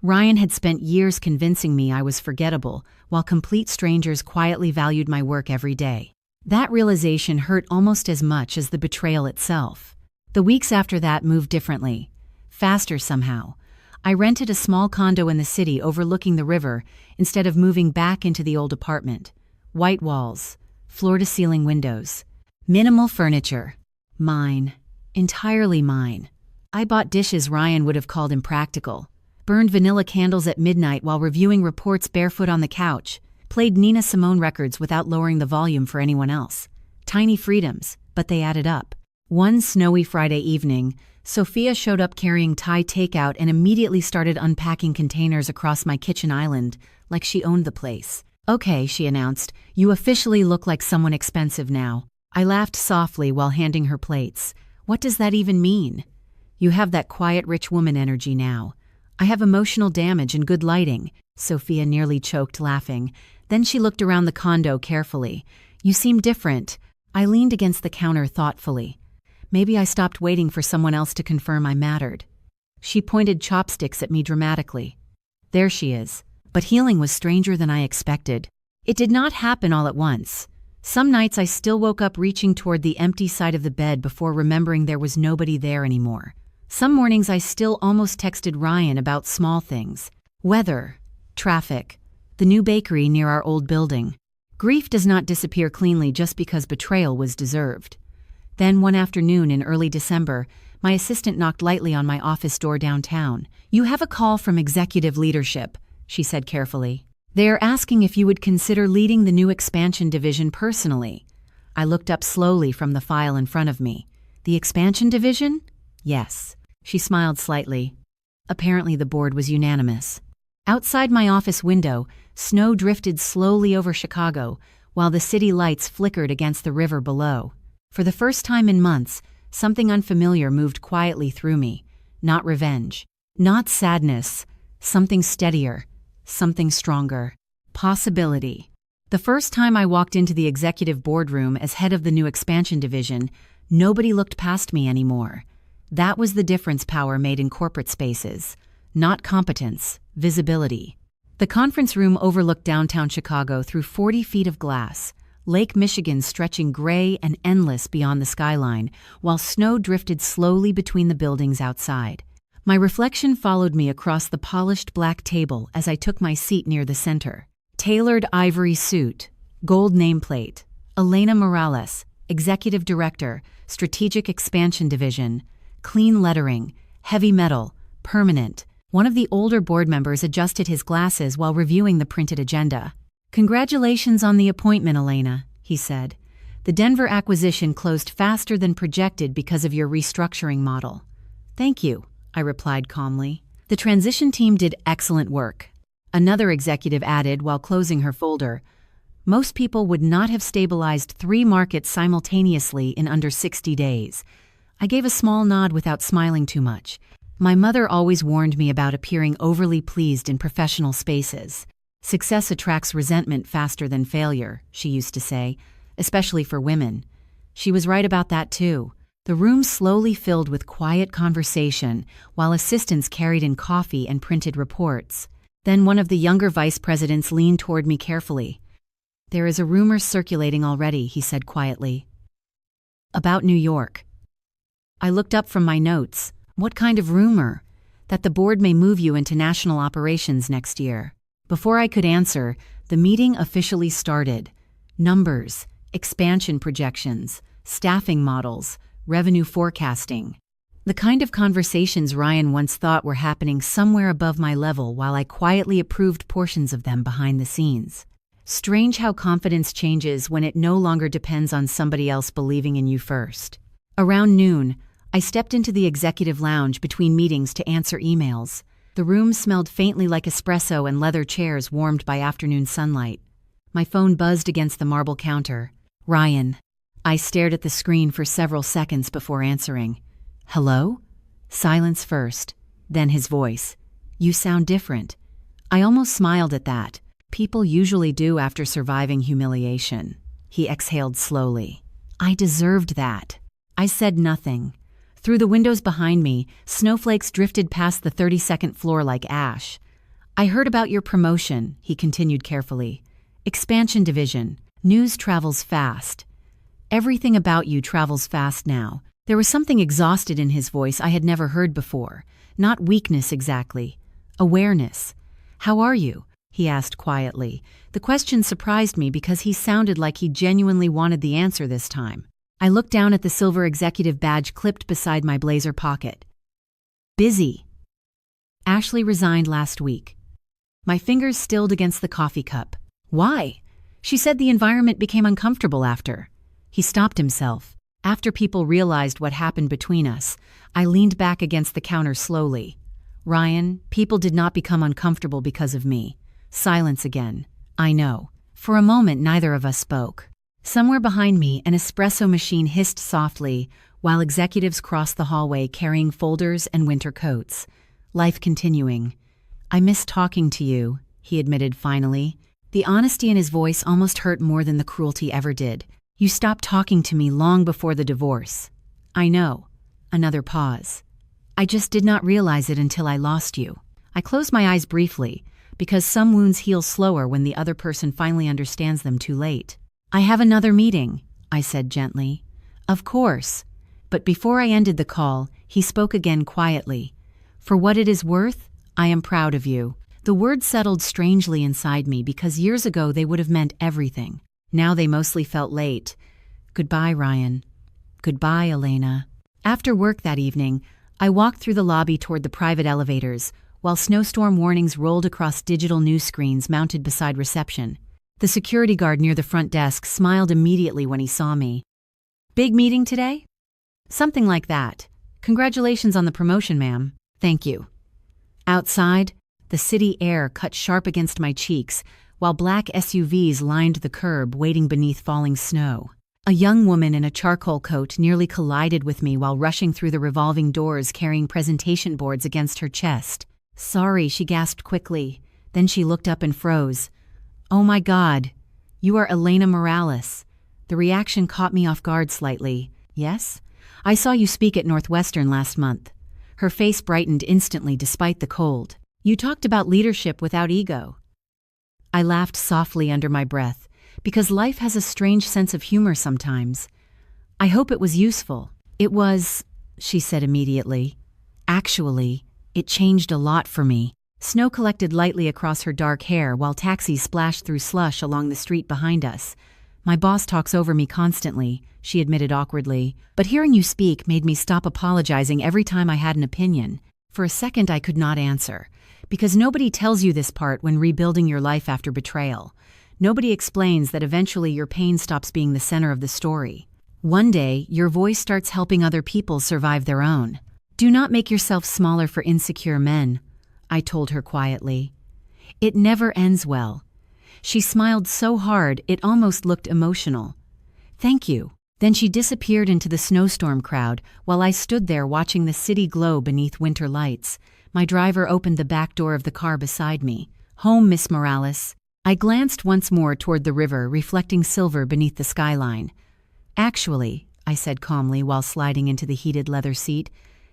Ryan had spent years convincing me I was forgettable, while complete strangers quietly valued my work every day. That realization hurt almost as much as the betrayal itself. The weeks after that moved differently. Faster somehow. I rented a small condo in the city overlooking the river instead of moving back into the old apartment. White walls, floor-to-ceiling windows, minimal furniture. Mine. Entirely mine. I bought dishes Ryan would have called impractical, burned vanilla candles at midnight while reviewing reports barefoot on the couch, played Nina Simone records without lowering the volume for anyone else. Tiny freedoms, but they added up. One snowy Friday evening, Sophia showed up carrying Thai takeout and immediately started unpacking containers across my kitchen island, like she owned the place. "Okay," she announced, "you officially look like someone expensive now." I laughed softly while handing her plates. "What does that even mean?" "You have that quiet rich woman energy now." "I have emotional damage and good lighting," Sophia nearly choked, laughing. Then she looked around the condo carefully. "You seem different." I leaned against the counter thoughtfully. Maybe I stopped waiting for someone else to confirm I mattered. She pointed chopsticks at me dramatically. "There she is." But healing was stranger than I expected. It did not happen all at once. Some nights I still woke up reaching toward the empty side of the bed before remembering there was nobody there anymore. Some mornings I still almost texted Ryan about small things. Weather, traffic, the new bakery near our old building. Grief does not disappear cleanly just because betrayal was deserved. Then one afternoon in early December, my assistant knocked lightly on my office door downtown. "You have a call from executive leadership," she said carefully. "They are asking if you would consider leading the new expansion division personally." I looked up slowly from the file in front of me. "The expansion division?" "Yes." She smiled slightly. Apparently the board was unanimous. Outside my office window, snow drifted slowly over Chicago, while the city lights flickered against the river below. For the first time in months, something unfamiliar moved quietly through me. Not revenge. Not sadness. Something steadier. Something stronger. Possibility. The first time I walked into the executive boardroom as head of the new expansion division, nobody looked past me anymore. That was the difference power made in corporate spaces. Not competence, visibility. The conference room overlooked downtown Chicago through 40 feet of glass. Lake Michigan stretching gray and endless beyond the skyline, while snow drifted slowly between the buildings outside. My reflection followed me across the polished black table as I took my seat near the center. Tailored ivory suit, gold nameplate. Elena Morales, Executive Director, Strategic Expansion Division. Clean lettering, heavy metal, permanent. One of the older board members adjusted his glasses while reviewing the printed agenda. "Congratulations on the appointment, Elena," he said. "The Denver acquisition closed faster than projected because of your restructuring model." "Thank you," I replied calmly. "The transition team did excellent work." Another executive added while closing her folder. "Most people would not have stabilized 3 markets simultaneously in under 60 days. I gave a small nod without smiling too much. My mother always warned me about appearing overly pleased in professional spaces. "Success attracts resentment faster than failure," she used to say, especially for women. She was right about that too. The room slowly filled with quiet conversation while assistants carried in coffee and printed reports. Then one of the younger vice presidents leaned toward me carefully. "There is a rumor circulating already," he said quietly. "About New York." I looked up from my notes. "What kind of rumor?" "That the board may move you into national operations next year." Before I could answer, the meeting officially started. Numbers, expansion projections, staffing models, revenue forecasting. The kind of conversations Ryan once thought were happening somewhere above my level while I quietly approved portions of them behind the scenes. Strange how confidence changes when it no longer depends on somebody else believing in you first. Around noon, I stepped into the executive lounge between meetings to answer emails. The room smelled faintly like espresso and leather chairs warmed by afternoon sunlight. My phone buzzed against the marble counter. "Ryan." I stared at the screen for several seconds before answering. "Hello?" Silence first, then his voice. "You sound different." I almost smiled at that. People usually do after surviving humiliation. He exhaled slowly. "I deserved that." I said nothing. Through the windows behind me, snowflakes drifted past the 32nd floor like ash. I heard about your promotion, he continued carefully. Expansion division. News travels fast. Everything about you travels fast now. There was something exhausted in his voice I had never heard before. Not weakness exactly. Awareness. How are you? He asked quietly. The question surprised me because he sounded like he genuinely wanted the answer this time. I looked down at the silver executive badge clipped beside my blazer pocket. Busy. Ashley resigned last week. My fingers stilled against the coffee cup. Why? She said the environment became uncomfortable after. He stopped himself. After people realized what happened between us, I leaned back against the counter slowly. Ryan, people did not become uncomfortable because of me. Silence again. I know. For a moment, neither of us spoke. Somewhere behind me, an espresso machine hissed softly, while executives crossed the hallway carrying folders and winter coats. Life continuing. I miss talking to you, he admitted finally. The honesty in his voice almost hurt more than the cruelty ever did. You stopped talking to me long before the divorce. I know. Another pause. I just did not realize it until I lost you. I closed my eyes briefly, because some wounds heal slower when the other person finally understands them too late. I have another meeting, I said gently. Of course. But before I ended the call, he spoke again quietly. For what it is worth, I am proud of you. The words settled strangely inside me because years ago they would have meant everything. Now they mostly felt late. Goodbye, Ryan. Goodbye, Elena. After work that evening, I walked through the lobby toward the private elevators, while snowstorm warnings rolled across digital news screens mounted beside reception. The security guard near the front desk smiled immediately when he saw me. Big meeting today? Something like that. Congratulations on the promotion, ma'am. Thank you. Outside, the city air cut sharp against my cheeks, while black SUVs lined the curb waiting beneath falling snow. A young woman in a charcoal coat nearly collided with me while rushing through the revolving doors carrying presentation boards against her chest. Sorry, she gasped quickly. Then she looked up and froze. Oh my God, you are Elena Morales. The reaction caught me off guard slightly. Yes? I saw you speak at Northwestern last month. Her face brightened instantly despite the cold. You talked about leadership without ego. I laughed softly under my breath, because life has a strange sense of humor sometimes. I hope it was useful. It was, she said immediately. Actually, it changed a lot for me. Snow collected lightly across her dark hair while taxis splashed through slush along the street behind us. My boss talks over me constantly, she admitted awkwardly, but hearing you speak made me stop apologizing every time I had an opinion. For a second I could not answer, because nobody tells you this part when rebuilding your life after betrayal. Nobody explains that eventually your pain stops being the center of the story. One day, your voice starts helping other people survive their own. Do not make yourself smaller for insecure men, I told her quietly. It never ends well. She smiled so hard it almost looked emotional. Thank you. Then she disappeared into the snowstorm crowd while I stood there watching the city glow beneath winter lights. My driver opened the back door of the car beside me. Home, Miss Morales. I glanced once more toward the river, reflecting silver beneath the skyline. Actually, I said calmly while sliding into the heated leather seat,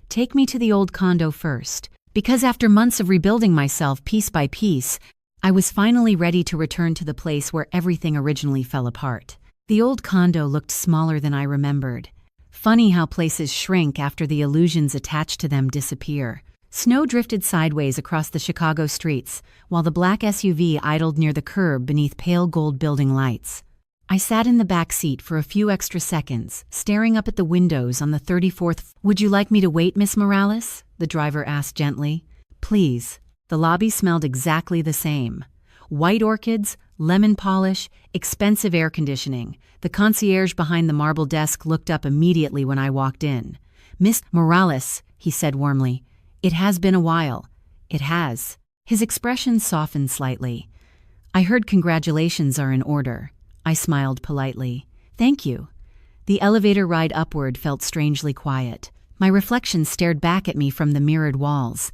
take me to the old condo first. Because after months of rebuilding myself piece by piece, I was finally ready to return to the place where everything originally fell apart. The old condo looked smaller than I remembered. Funny how places shrink after the illusions attached to them disappear. Snow drifted sideways across the Chicago streets, while the black SUV idled near the curb beneath pale gold building lights. I sat in the back seat for a few extra seconds, staring up at the windows on the 34th. Would you like me to wait, Miss Morales? The driver asked gently. Please. The lobby smelled exactly the same. White orchids, lemon polish, expensive air conditioning. The concierge behind the marble desk looked up immediately when I walked in. Miss Morales, he said warmly. It has been a while. It has. His expression softened slightly. I heard congratulations are in order. I smiled politely. Thank you. The elevator ride upward felt strangely quiet. My reflection stared back at me from the mirrored walls.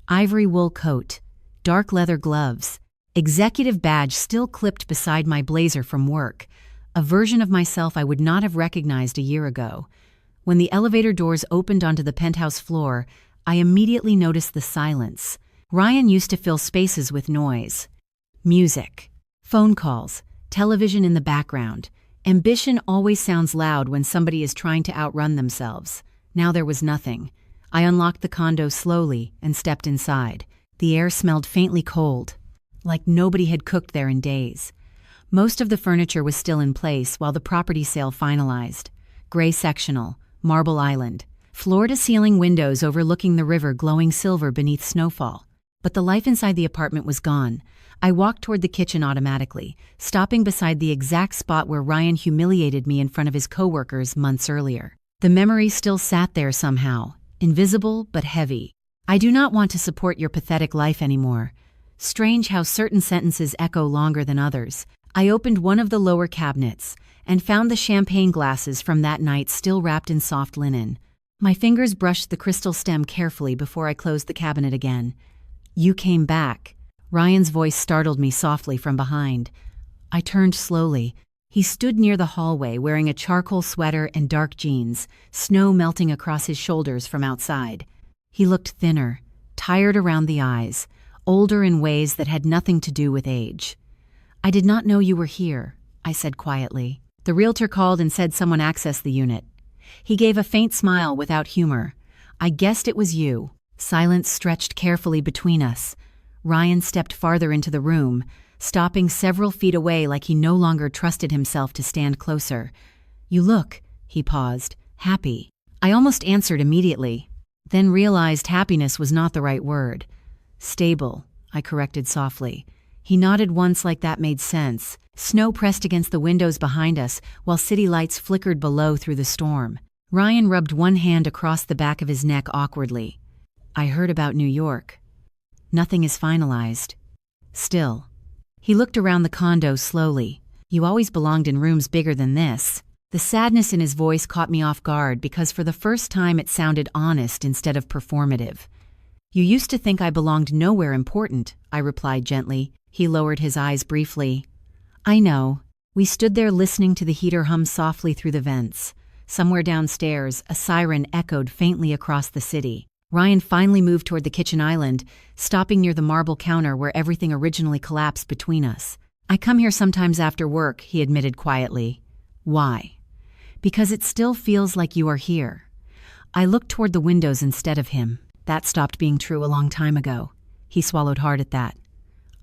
Ivory wool coat, dark leather gloves, executive badge still clipped beside my blazer from work, a version of myself I would not have recognized a year ago. When the elevator doors opened onto the penthouse floor, I immediately noticed the silence. Ryan used to fill spaces with noise. Music, phone calls, television in the background. Ambition always sounds loud when somebody is trying to outrun themselves. Now there was nothing. I unlocked the condo slowly and stepped inside. The air smelled faintly cold, like nobody had cooked there in days. Most of the furniture was still in place while the property sale finalized. Gray sectional, marble island, floor-to-ceiling windows overlooking the river glowing silver beneath snowfall. But the life inside the apartment was gone. I walked toward the kitchen automatically, stopping beside the exact spot where Ryan humiliated me in front of his coworkers months earlier. The memory still sat there somehow, invisible but heavy. I do not want to support your pathetic life anymore. Strange how certain sentences echo longer than others. I opened one of the lower cabinets and found the champagne glasses from that night still wrapped in soft linen. My fingers brushed the crystal stem carefully before I closed the cabinet again. You came back. Ryan's voice startled me softly from behind. I turned slowly. He stood near the hallway wearing a charcoal sweater and dark jeans, snow melting across his shoulders from outside. He looked thinner, tired around the eyes, older in ways that had nothing to do with age. I did not know you were here, I said quietly. The realtor called and said someone accessed the unit. He gave a faint smile without humor. I guessed it was you. Silence stretched carefully between us. Ryan stepped farther into the room, stopping several feet away like he no longer trusted himself to stand closer. You look, he paused, happy. I almost answered immediately, then realized happiness was not the right word. Stable, I corrected softly. He nodded once like that made sense. Snow pressed against the windows behind us while city lights flickered below through the storm. Ryan rubbed one hand across the back of his neck awkwardly. I heard about New York. Nothing is finalized. Still. He looked around the condo slowly. You always belonged in rooms bigger than this. The sadness in his voice caught me off guard because for the first time it sounded honest instead of performative. You used to think I belonged nowhere important, I replied gently. He lowered his eyes briefly. I know. We stood there listening to the heater hum softly through the vents. Somewhere downstairs, a siren echoed faintly across the city. Ryan finally moved toward the kitchen island, stopping near the marble counter where everything originally collapsed between us. I come here sometimes after work, he admitted quietly. Why? Because it still feels like you are here. I looked toward the windows instead of him. That stopped being true a long time ago. He swallowed hard at that.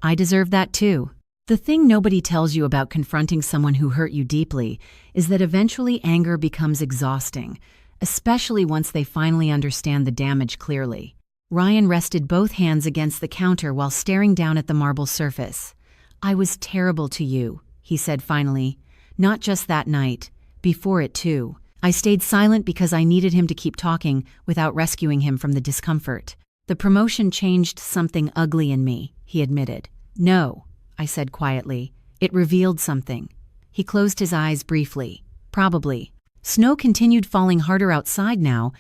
I deserve that too. The thing nobody tells you about confronting someone who hurt you deeply is that eventually anger becomes exhausting, especially once they finally understand the damage clearly. Ryan rested both hands against the counter while staring down at the marble surface. I was terrible to you, he said finally. Not just that night. Before it too. I stayed silent because I needed him to keep talking without rescuing him from the discomfort. The promotion changed something ugly in me, he admitted. No, I said quietly. It revealed something. He closed his eyes briefly. Probably. Snow continued falling harder outside now,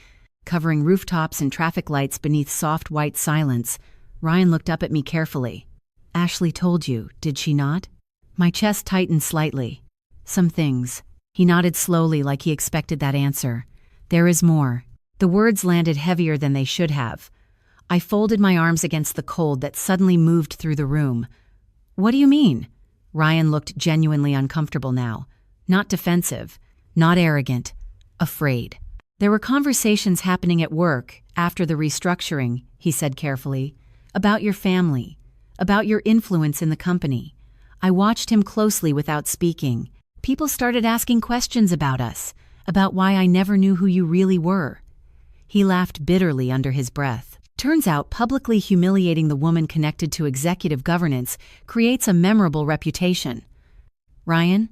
covering rooftops and traffic lights beneath soft white silence. Ryan looked up at me carefully. Ashley told you, did she not? My chest tightened slightly. Some things. He nodded slowly like he expected that answer. There is more. The words landed heavier than they should have. I folded my arms against the cold that suddenly moved through the room. What do you mean? Ryan looked genuinely uncomfortable now. Not defensive, not arrogant, afraid. There were conversations happening at work after the restructuring, he said carefully, about your family, about your influence in the company. I watched him closely without speaking. People started asking questions about us, about why I never knew who you really were. He laughed bitterly under his breath. Turns out publicly humiliating the woman connected to executive governance creates a memorable reputation. Ryan?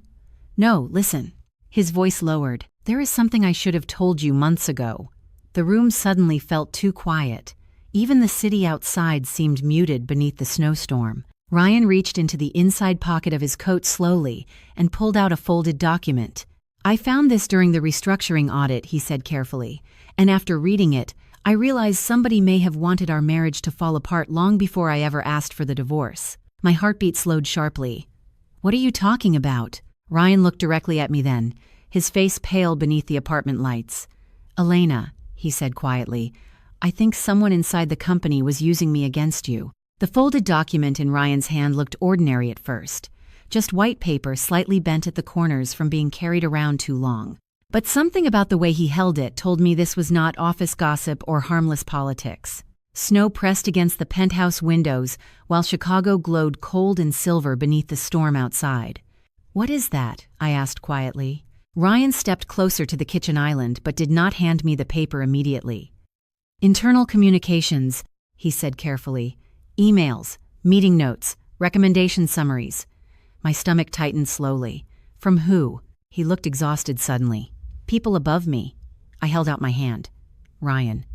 No, listen. His voice lowered. There is something I should have told you months ago. The room suddenly felt too quiet. Even the city outside seemed muted beneath the snowstorm. Ryan reached into the inside pocket of his coat slowly and pulled out a folded document. I found this during the restructuring audit, he said carefully, and after reading it, I realized somebody may have wanted our marriage to fall apart long before I ever asked for the divorce. My heartbeat slowed sharply. What are you talking about? Ryan looked directly at me then, his face pale beneath the apartment lights. Elena, he said quietly, I think someone inside the company was using me against you. The folded document in Ryan's hand looked ordinary at first. Just white paper slightly bent at the corners from being carried around too long. But something about the way he held it told me this was not office gossip or harmless politics. Snow pressed against the penthouse windows while Chicago glowed cold and silver beneath the storm outside. What is that? I asked quietly. Ryan stepped closer to the kitchen island but did not hand me the paper immediately. Internal communications, he said carefully. Emails, meeting notes, recommendation summaries. My stomach tightened slowly. From who? He looked exhausted suddenly. People above me. I held out my hand. Ryan.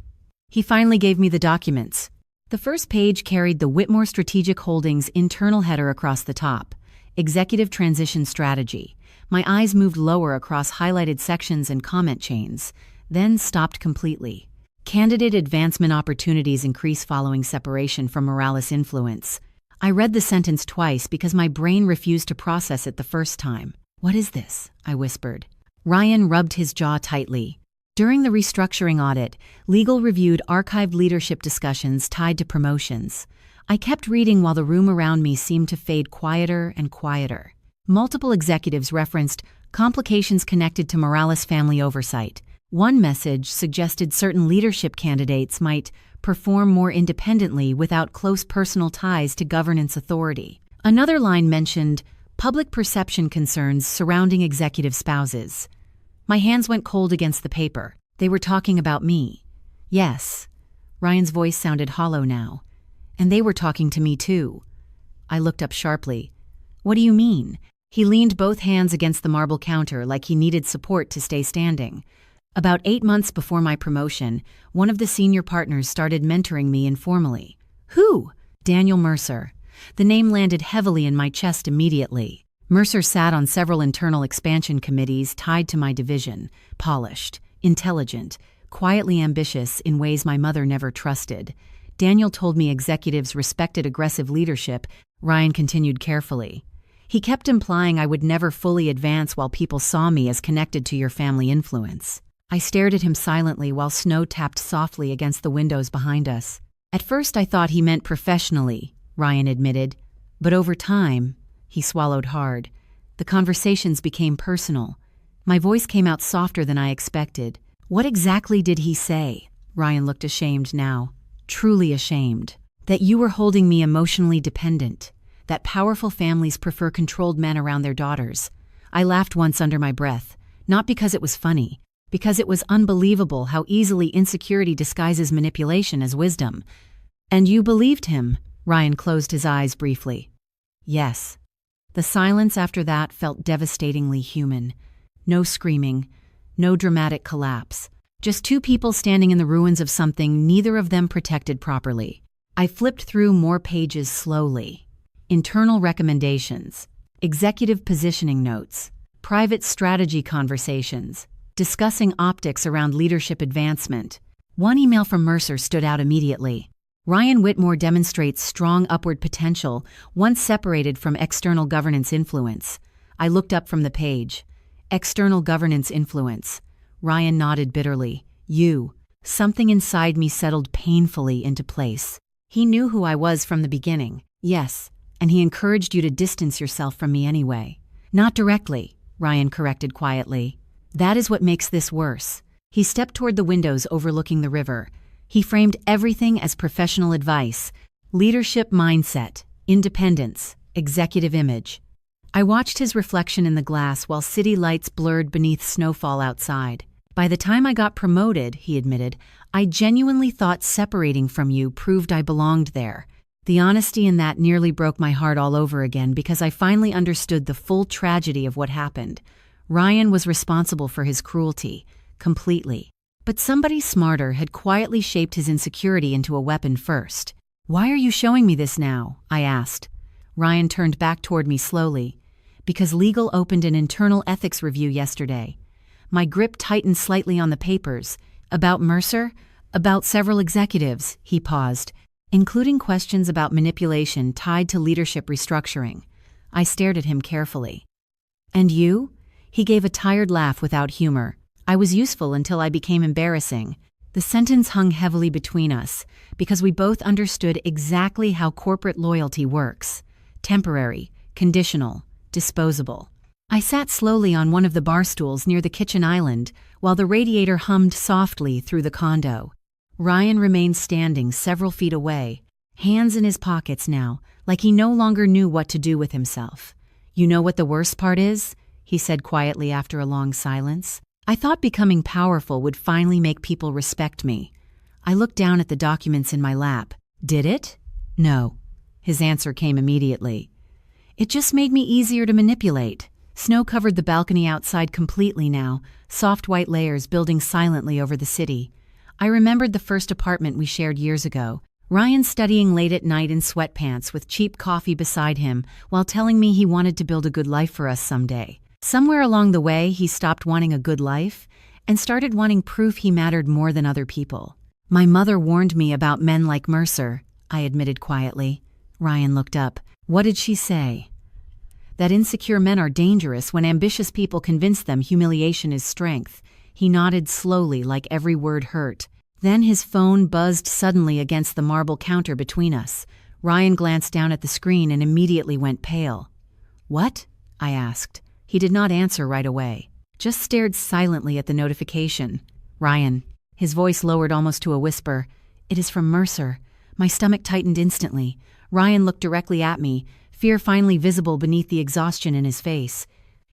He finally gave me the documents. The first page carried the Whitmore Strategic Holdings internal header across the top. Executive Transition Strategy. My eyes moved lower across highlighted sections and comment chains, then stopped completely. Candidate advancement opportunities increase following separation from Morales influence. I read the sentence twice because my brain refused to process it the first time. What is this? I whispered. Ryan rubbed his jaw tightly. During the restructuring audit, legal reviewed archived leadership discussions tied to promotions. I kept reading while the room around me seemed to fade quieter and quieter. Multiple executives referenced complications connected to Morales family oversight. One message suggested certain leadership candidates might perform more independently without close personal ties to governance authority. Another line mentioned public perception concerns surrounding executive spouses. My hands went cold against the paper. They were talking about me. Yes. Ryan's voice sounded hollow now. And they were talking to me too. I looked up sharply. What do you mean? He leaned both hands against the marble counter like he needed support to stay standing. About 8 months before my promotion, one of the senior partners started mentoring me informally. Who? Daniel Mercer. The name landed heavily in my chest immediately. Mercer sat on several internal expansion committees tied to my division, polished, intelligent, quietly ambitious in ways my mother never trusted. Daniel told me executives respected aggressive leadership. Ryan continued carefully. He kept implying I would never fully advance while people saw me as connected to your family influence. I stared at him silently while snow tapped softly against the windows behind us. At first I thought he meant professionally, Ryan admitted. But over time, he swallowed hard. The conversations became personal. My voice came out softer than I expected. What exactly did he say? Ryan looked ashamed now. Truly ashamed. That you were holding me emotionally dependent. That powerful families prefer controlled men around their daughters. I laughed once under my breath, not because it was funny, because it was unbelievable how easily insecurity disguises manipulation as wisdom. And you believed him? Ryan closed his eyes briefly. Yes. The silence after that felt devastatingly human. No screaming, no dramatic collapse. Just two people standing in the ruins of something neither of them protected properly. I flipped through more pages slowly. Internal recommendations, executive positioning notes, private strategy conversations, discussing optics around leadership advancement. One email from Mercer stood out immediately. Ryan Whitmore demonstrates strong upward potential once separated from external governance influence. I looked up from the page. External governance influence. Ryan nodded bitterly. You. Something inside me settled painfully into place. He knew who I was from the beginning. Yes, and he encouraged you to distance yourself from me anyway. Not directly, Ryan corrected quietly. That is what makes this worse. He stepped toward the windows overlooking the river. He framed everything as professional advice, leadership mindset, independence, executive image. I watched his reflection in the glass while city lights blurred beneath snowfall outside. By the time I got promoted, he admitted, I genuinely thought separating from you proved I belonged there. The honesty in that nearly broke my heart all over again because I finally understood the full tragedy of what happened. Ryan was responsible for his cruelty, completely. But somebody smarter had quietly shaped his insecurity into a weapon first. Why are you showing me this now? I asked. Ryan turned back toward me slowly. Because legal opened an internal ethics review yesterday. My grip tightened slightly on the papers. About Mercer? About several executives, he paused, including questions about manipulation tied to leadership restructuring. I stared at him carefully. And you? He gave a tired laugh without humor. I was useful until I became embarrassing. The sentence hung heavily between us, because we both understood exactly how corporate loyalty works. Temporary, conditional, disposable. I sat slowly on one of the bar stools near the kitchen island, while the radiator hummed softly through the condo. Ryan remained standing several feet away, hands in his pockets now, like he no longer knew what to do with himself. "You know what the worst part is?" he said quietly after a long silence. "I thought becoming powerful would finally make people respect me." I looked down at the documents in my lap. "Did it?" "No." His answer came immediately. "It just made me easier to manipulate." Snow covered the balcony outside completely now, soft white layers building silently over the city. I remembered the first apartment we shared years ago. Ryan studying late at night in sweatpants with cheap coffee beside him while telling me he wanted to build a good life for us someday. Somewhere along the way, he stopped wanting a good life and started wanting proof he mattered more than other people. "My mother warned me about men like Mercer," I admitted quietly. Ryan looked up. "What did she say?" "That insecure men are dangerous when ambitious people convince them humiliation is strength." He nodded slowly, like every word hurt. Then his phone buzzed suddenly against the marble counter between us. Ryan glanced down at the screen and immediately went pale. "What?" I asked. He did not answer right away, just stared silently at the notification. "Ryan." His voice lowered almost to a whisper. "It is from Mercer." My stomach tightened instantly. Ryan looked directly at me, fear finally visible beneath the exhaustion in his face.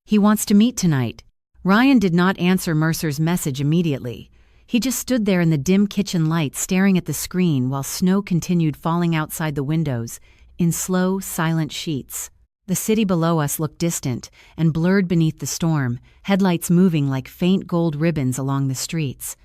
"He wants to meet tonight." Ryan did not answer Mercer's message immediately. He just stood there in the dim kitchen light staring at the screen while snow continued falling outside the windows in slow, silent sheets. The city below us looked distant and blurred beneath the storm, headlights moving like faint gold ribbons along the streets.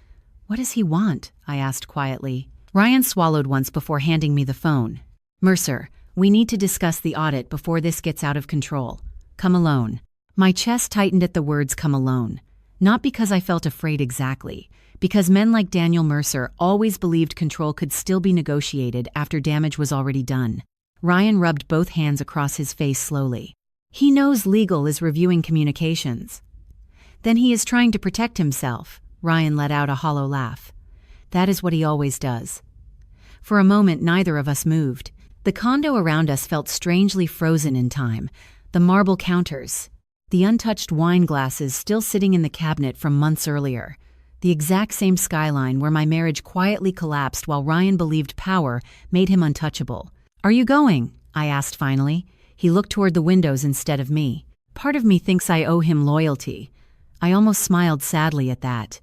"What does he want?" I asked quietly. Ryan swallowed once before handing me the phone. "Mercer, we need to discuss the audit before this gets out of control. Come alone." My chest tightened at the words "come alone." Not because I felt afraid exactly, because men like Daniel Mercer always believed control could still be negotiated after damage was already done. Ryan rubbed both hands across his face slowly. "He knows legal is reviewing communications." "Then he is trying to protect himself." Ryan let out a hollow laugh. "That is what he always does." For a moment, neither of us moved. The condo around us felt strangely frozen in time. The marble counters, the untouched wine glasses still sitting in the cabinet from months earlier. The exact same skyline where my marriage quietly collapsed while Ryan believed power made him untouchable. "Are you going?" I asked finally. He looked toward the windows instead of me. Part of me thinks I owe him loyalty. I almost smiled sadly at that.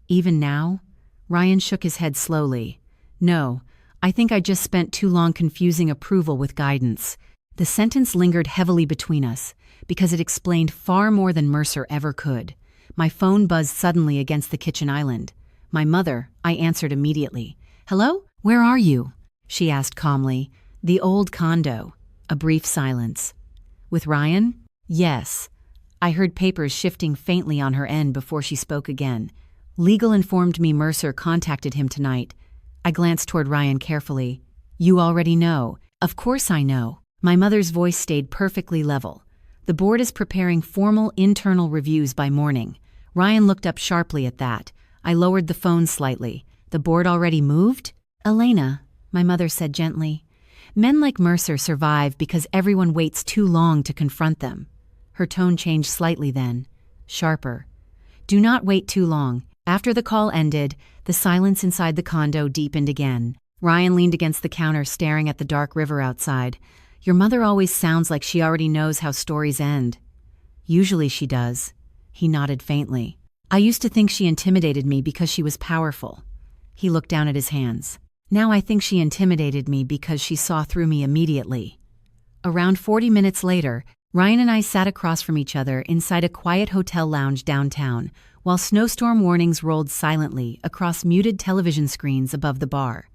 "Even now?" Ryan shook his head slowly. "No, I think I just spent too long confusing approval with guidance." The sentence lingered heavily between us, because it explained far more than Mercer ever could. My phone buzzed suddenly against the kitchen island. "My mother," I answered immediately. "Hello? Where are you?" she asked calmly. "The old condo." A brief silence. "With Ryan?" "Yes." I heard papers shifting faintly on her end before she spoke again. "Legal informed me Mercer contacted him tonight." I glanced toward Ryan carefully. "You already know." "Of course I know." My mother's voice stayed perfectly level. "The board is preparing formal internal reviews by morning." Ryan looked up sharply at that. I lowered the phone slightly. "The board already moved?" "Elena," my mother said gently, "men like Mercer survive because everyone waits too long to confront them." Her tone changed slightly then, sharper. "Do not wait too long." After the call ended, the silence inside the condo deepened again. Ryan leaned against the counter staring at the dark river outside. "Your mother always sounds like she already knows how stories end." "Usually she does." He nodded faintly. "I used to think she intimidated me because she was powerful." He looked down at his hands. "Now I think she intimidated me because she saw through me immediately." Around 40 minutes later, Ryan and I sat across from each other inside a quiet hotel lounge downtown, while snowstorm warnings rolled silently across muted television screens above the bar.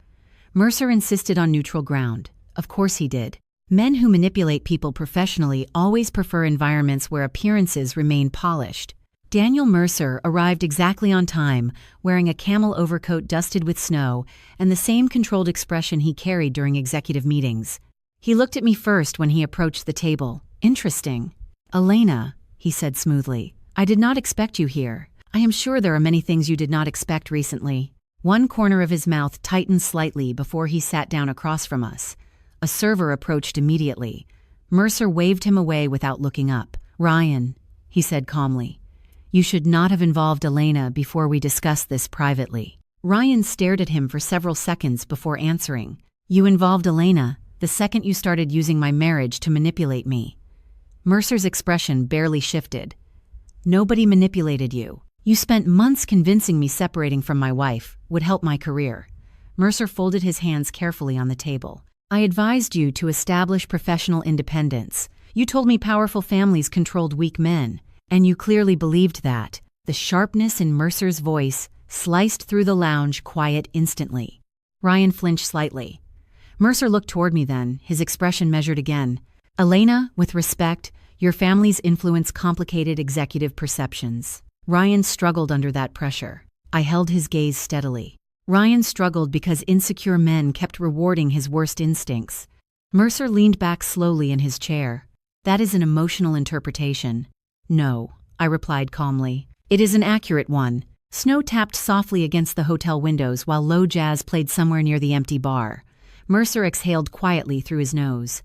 Mercer insisted on neutral ground. Of course he did. Men who manipulate people professionally always prefer environments where appearances remain polished. Daniel Mercer arrived exactly on time, wearing a camel overcoat dusted with snow and the same controlled expression he carried during executive meetings. He looked at me first when he approached the table. "Interesting." "Elena," he said smoothly, "I did not expect you here." I am sure there are many things you did not expect recently. One corner of his mouth tightened slightly before he sat down across from us. A server approached immediately. Mercer waved him away without looking up. "Ryan," he said calmly, "you should not have involved Elena before we discussed this privately." Ryan stared at him for several seconds before answering. "You involved Elena the second you started using my marriage to manipulate me." Mercer's expression barely shifted. "Nobody manipulated you. You spent months convincing me separating from my wife would help my career." Mercer folded his hands carefully on the table. "I advised you to establish professional independence. You told me powerful families controlled weak men, and you clearly believed that." The sharpness in Mercer's voice sliced through the lounge quiet instantly. Ryan flinched slightly. Mercer looked toward me then, his expression measured again. "Elena, with respect, your family's influence complicated executive perceptions." Ryan struggled under that pressure. I held his gaze steadily. Ryan struggled because insecure men kept rewarding his worst instincts. Mercer leaned back slowly in his chair. "That is an emotional interpretation." "No," I replied calmly. "It is an accurate one." Snow tapped softly against the hotel windows while low jazz played somewhere near the empty bar. Mercer exhaled quietly through his nose.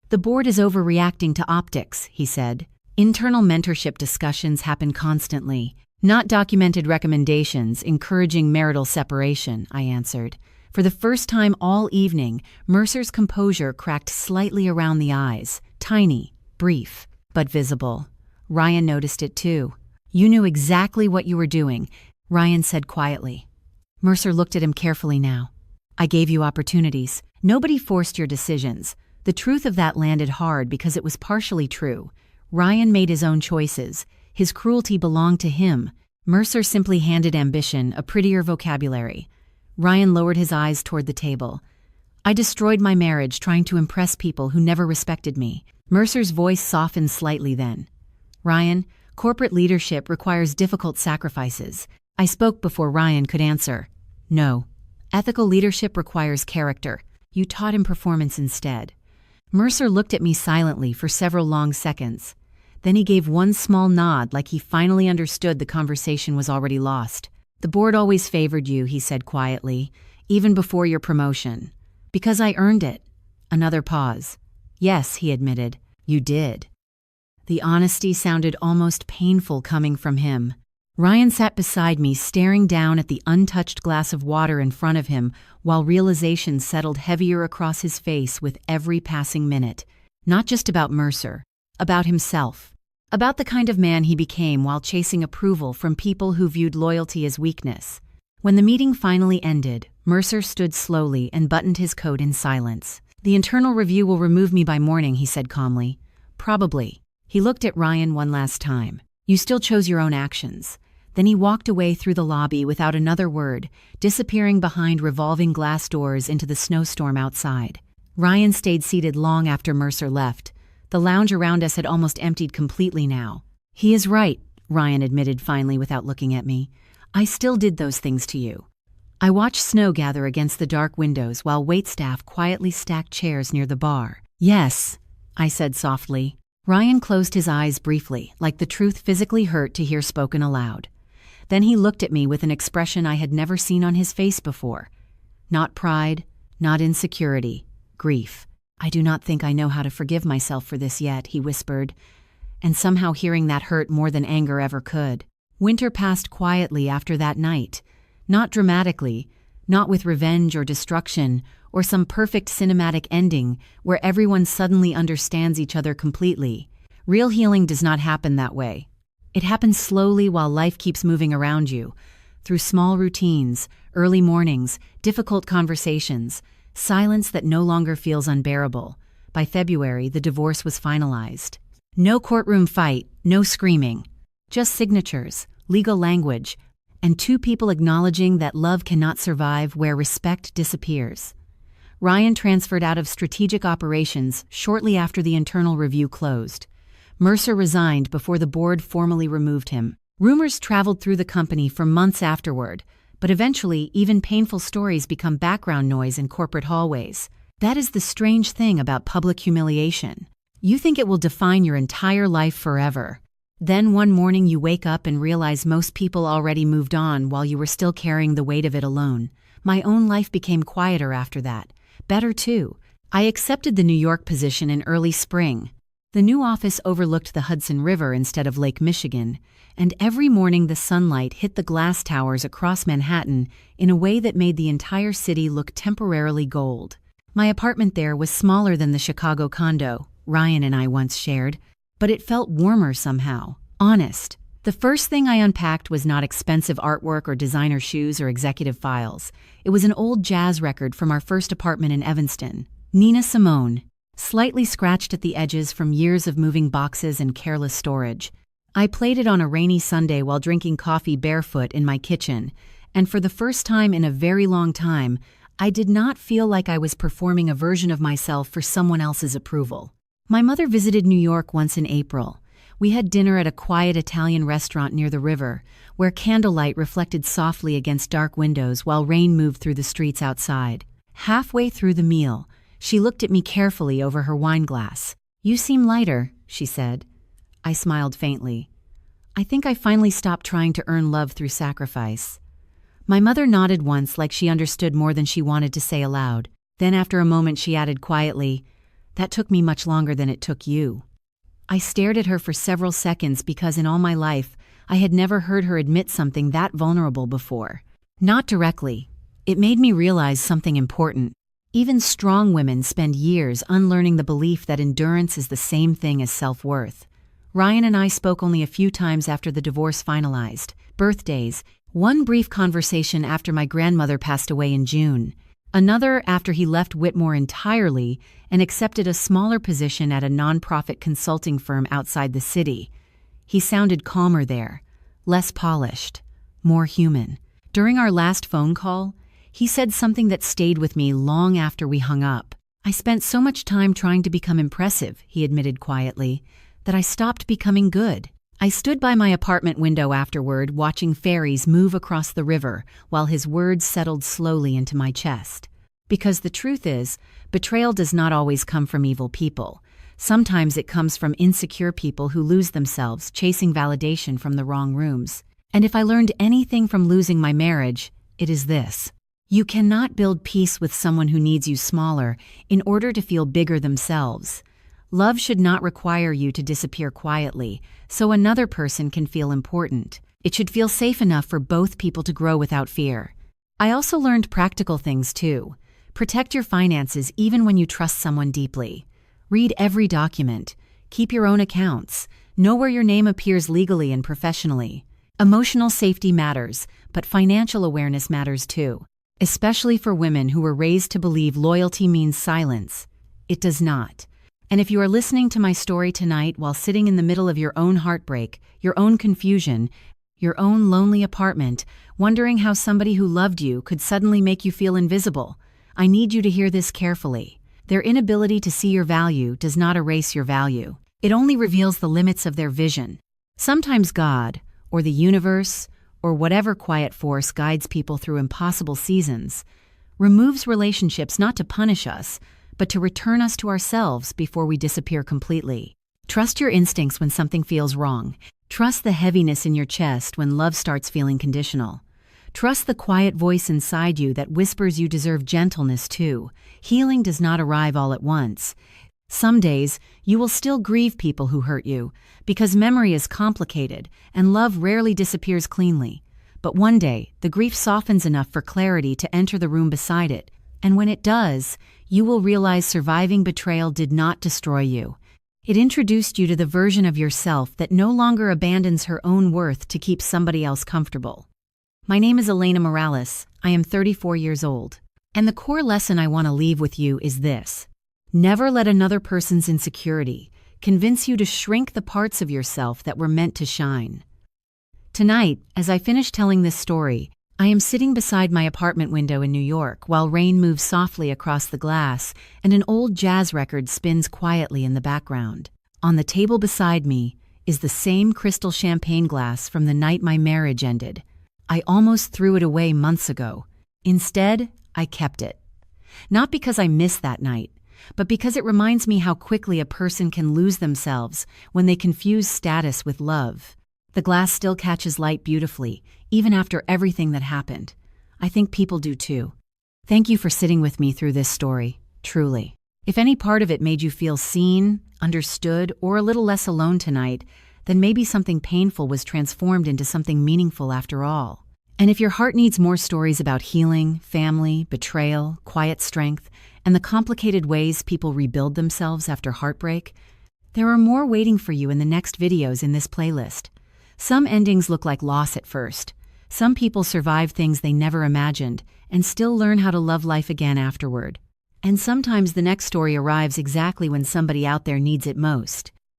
"The board is overreacting to optics," he said. "Internal mentorship discussions happen constantly, not documented recommendations encouraging marital separation," I answered. For the first time all evening, Mercer's composure cracked slightly around the eyes, tiny, brief, but visible. Ryan noticed it too. "You knew exactly what you were doing," Ryan said quietly. Mercer looked at him carefully now. "I gave you opportunities. Nobody forced your decisions." The truth of that landed hard because it was partially true. Ryan made his own choices. His cruelty belonged to him. Mercer simply handed ambition a prettier vocabulary. Ryan lowered his eyes toward the table. "I destroyed my marriage trying to impress people who never respected me." Mercer's voice softened slightly then. "Ryan, corporate leadership requires difficult sacrifices." I spoke before Ryan could answer. "No. Ethical leadership requires character. You taught him performance instead." Mercer looked at me silently for several long seconds. Then he gave one small nod like he finally understood the conversation was already lost. "The board always favored you," he said quietly, "even before your promotion." "Because I earned it." Another pause. "Yes," he admitted, "you did." The honesty sounded almost painful coming from him. Ryan sat beside me, staring down at the untouched glass of water in front of him while realization settled heavier across his face with every passing minute. Not just about Mercer, about himself. About the kind of man he became while chasing approval from people who viewed loyalty as weakness. When the meeting finally ended, Mercer stood slowly and buttoned his coat in silence. "The internal review will remove me by morning," he said calmly. "Probably." He looked at Ryan one last time. "You still chose your own actions." Then he walked away through the lobby without another word, disappearing behind revolving glass doors into the snowstorm outside. Ryan stayed seated long after Mercer left. The lounge around us had almost emptied completely now. "He is right," Ryan admitted finally without looking at me. "I still did those things to you." I watched snow gather against the dark windows while waitstaff quietly stacked chairs near the bar. "Yes," I said softly. Ryan closed his eyes briefly, like the truth physically hurt to hear spoken aloud. Then he looked at me with an expression I had never seen on his face before. Not pride, not insecurity, grief. "I do not think I know how to forgive myself for this yet," he whispered, and somehow hearing that hurt more than anger ever could. Winter passed quietly after that night. Not dramatically, not with revenge or destruction, or some perfect cinematic ending where everyone suddenly understands each other completely. Real healing does not happen that way. It happens slowly while life keeps moving around you, through small routines, early mornings, difficult conversations, silence that no longer feels unbearable. By February, the divorce was finalized. No courtroom fight, no screaming. Just signatures, legal language, and two people acknowledging that love cannot survive where respect disappears. Ryan transferred out of strategic operations shortly after the internal review closed. Mercer resigned before the board formally removed him. Rumors traveled through the company for months afterward, but eventually even painful stories become background noise in corporate hallways. That is the strange thing about public humiliation. You think it will define your entire life forever. Then one morning you wake up and realize most people already moved on while you were still carrying the weight of it alone. My own life became quieter after that. Better too. I accepted the New York position in early spring. The new office overlooked the Hudson River instead of Lake Michigan, and every morning the sunlight hit the glass towers across Manhattan in a way that made the entire city look temporarily gold. My apartment there was smaller than the Chicago condo Ryan and I once shared, but it felt warmer somehow, honest. The first thing I unpacked was not expensive artwork or designer shoes or executive files. It was an old jazz record from our first apartment in Evanston, Nina Simone, slightly scratched at the edges from years of moving boxes and careless storage. I played it on a rainy Sunday while drinking coffee barefoot in my kitchen, and for the first time in a very long time, I did not feel like I was performing a version of myself for someone else's approval. My mother visited New York once in April. We had dinner at a quiet Italian restaurant near the river, where candlelight reflected softly against dark windows while rain moved through the streets outside. Halfway through the meal, she looked at me carefully over her wine glass. "You seem lighter," she said. I smiled faintly. "I think I finally stopped trying to earn love through sacrifice." My mother nodded once like she understood more than she wanted to say aloud. Then after a moment she added quietly, "That took me much longer than it took you." I stared at her for several seconds because in all my life, I had never heard her admit something that vulnerable before. Not directly. It made me realize something important. Even strong women spend years unlearning the belief that endurance is the same thing as self-worth. Ryan and I spoke only a few times after the divorce finalized. Birthdays, one brief conversation after my grandmother passed away in June, another after he left Whitmore entirely and accepted a smaller position at a nonprofit consulting firm outside the city. He sounded calmer there, less polished, more human. During our last phone call, he said something that stayed with me long after we hung up. "I spent so much time trying to become impressive," he admitted quietly, "that I stopped becoming good." I stood by my apartment window afterward, watching ferries move across the river while his words settled slowly into my chest. Because the truth is, betrayal does not always come from evil people. Sometimes it comes from insecure people who lose themselves chasing validation from the wrong rooms. And if I learned anything from losing my marriage, it is this. You cannot build peace with someone who needs you smaller in order to feel bigger themselves. Love should not require you to disappear quietly, so another person can feel important. It should feel safe enough for both people to grow without fear. I also learned practical things too. Protect your finances even when you trust someone deeply. Read every document. Keep your own accounts. Know where your name appears legally and professionally. Emotional safety matters, but financial awareness matters too. Especially for women who were raised to believe loyalty means silence. It does not. And if you are listening to my story tonight while sitting in the middle of your own heartbreak, your own confusion, your own lonely apartment, wondering how somebody who loved you could suddenly make you feel invisible, I need you to hear this carefully. Their inability to see your value does not erase your value. It only reveals the limits of their vision. Sometimes God, or the universe, or whatever quiet force guides people through impossible seasons, removes relationships not to punish us, but to return us to ourselves before we disappear completely. Trust your instincts when something feels wrong. Trust the heaviness in your chest when love starts feeling conditional. Trust the quiet voice inside you that whispers you deserve gentleness too. Healing does not arrive all at once. Some days, you will still grieve people who hurt you, because memory is complicated and love rarely disappears cleanly. But one day, the grief softens enough for clarity to enter the room beside it, and when it does, you will realize surviving betrayal did not destroy you. It introduced you to the version of yourself that no longer abandons her own worth to keep somebody else comfortable. My name is Elena Morales. I am 34 years old. And the core lesson I want to leave with you is this. Never let another person's insecurity convince you to shrink the parts of yourself that were meant to shine. Tonight, as I finish telling this story, I am sitting beside my apartment window in New York while rain moves softly across the glass and an old jazz record spins quietly in the background. On the table beside me is the same crystal champagne glass from the night my marriage ended. I almost threw it away months ago. Instead, I kept it. Not because I missed that night, but because it reminds me how quickly a person can lose themselves when they confuse status with love. The glass still catches light beautifully, even after everything that happened. I think people do too. Thank you for sitting with me through this story, truly. If any part of it made you feel seen, understood, or a little less alone tonight, then maybe something painful was transformed into something meaningful after all. And if your heart needs more stories about healing, family, betrayal, quiet strength, and the complicated ways people rebuild themselves after heartbreak, there are more waiting for you in the next videos in this playlist. Some endings look like loss at first. Some people survive things they never imagined and still learn how to love life again afterward. And sometimes the next story arrives exactly when somebody out there needs it most.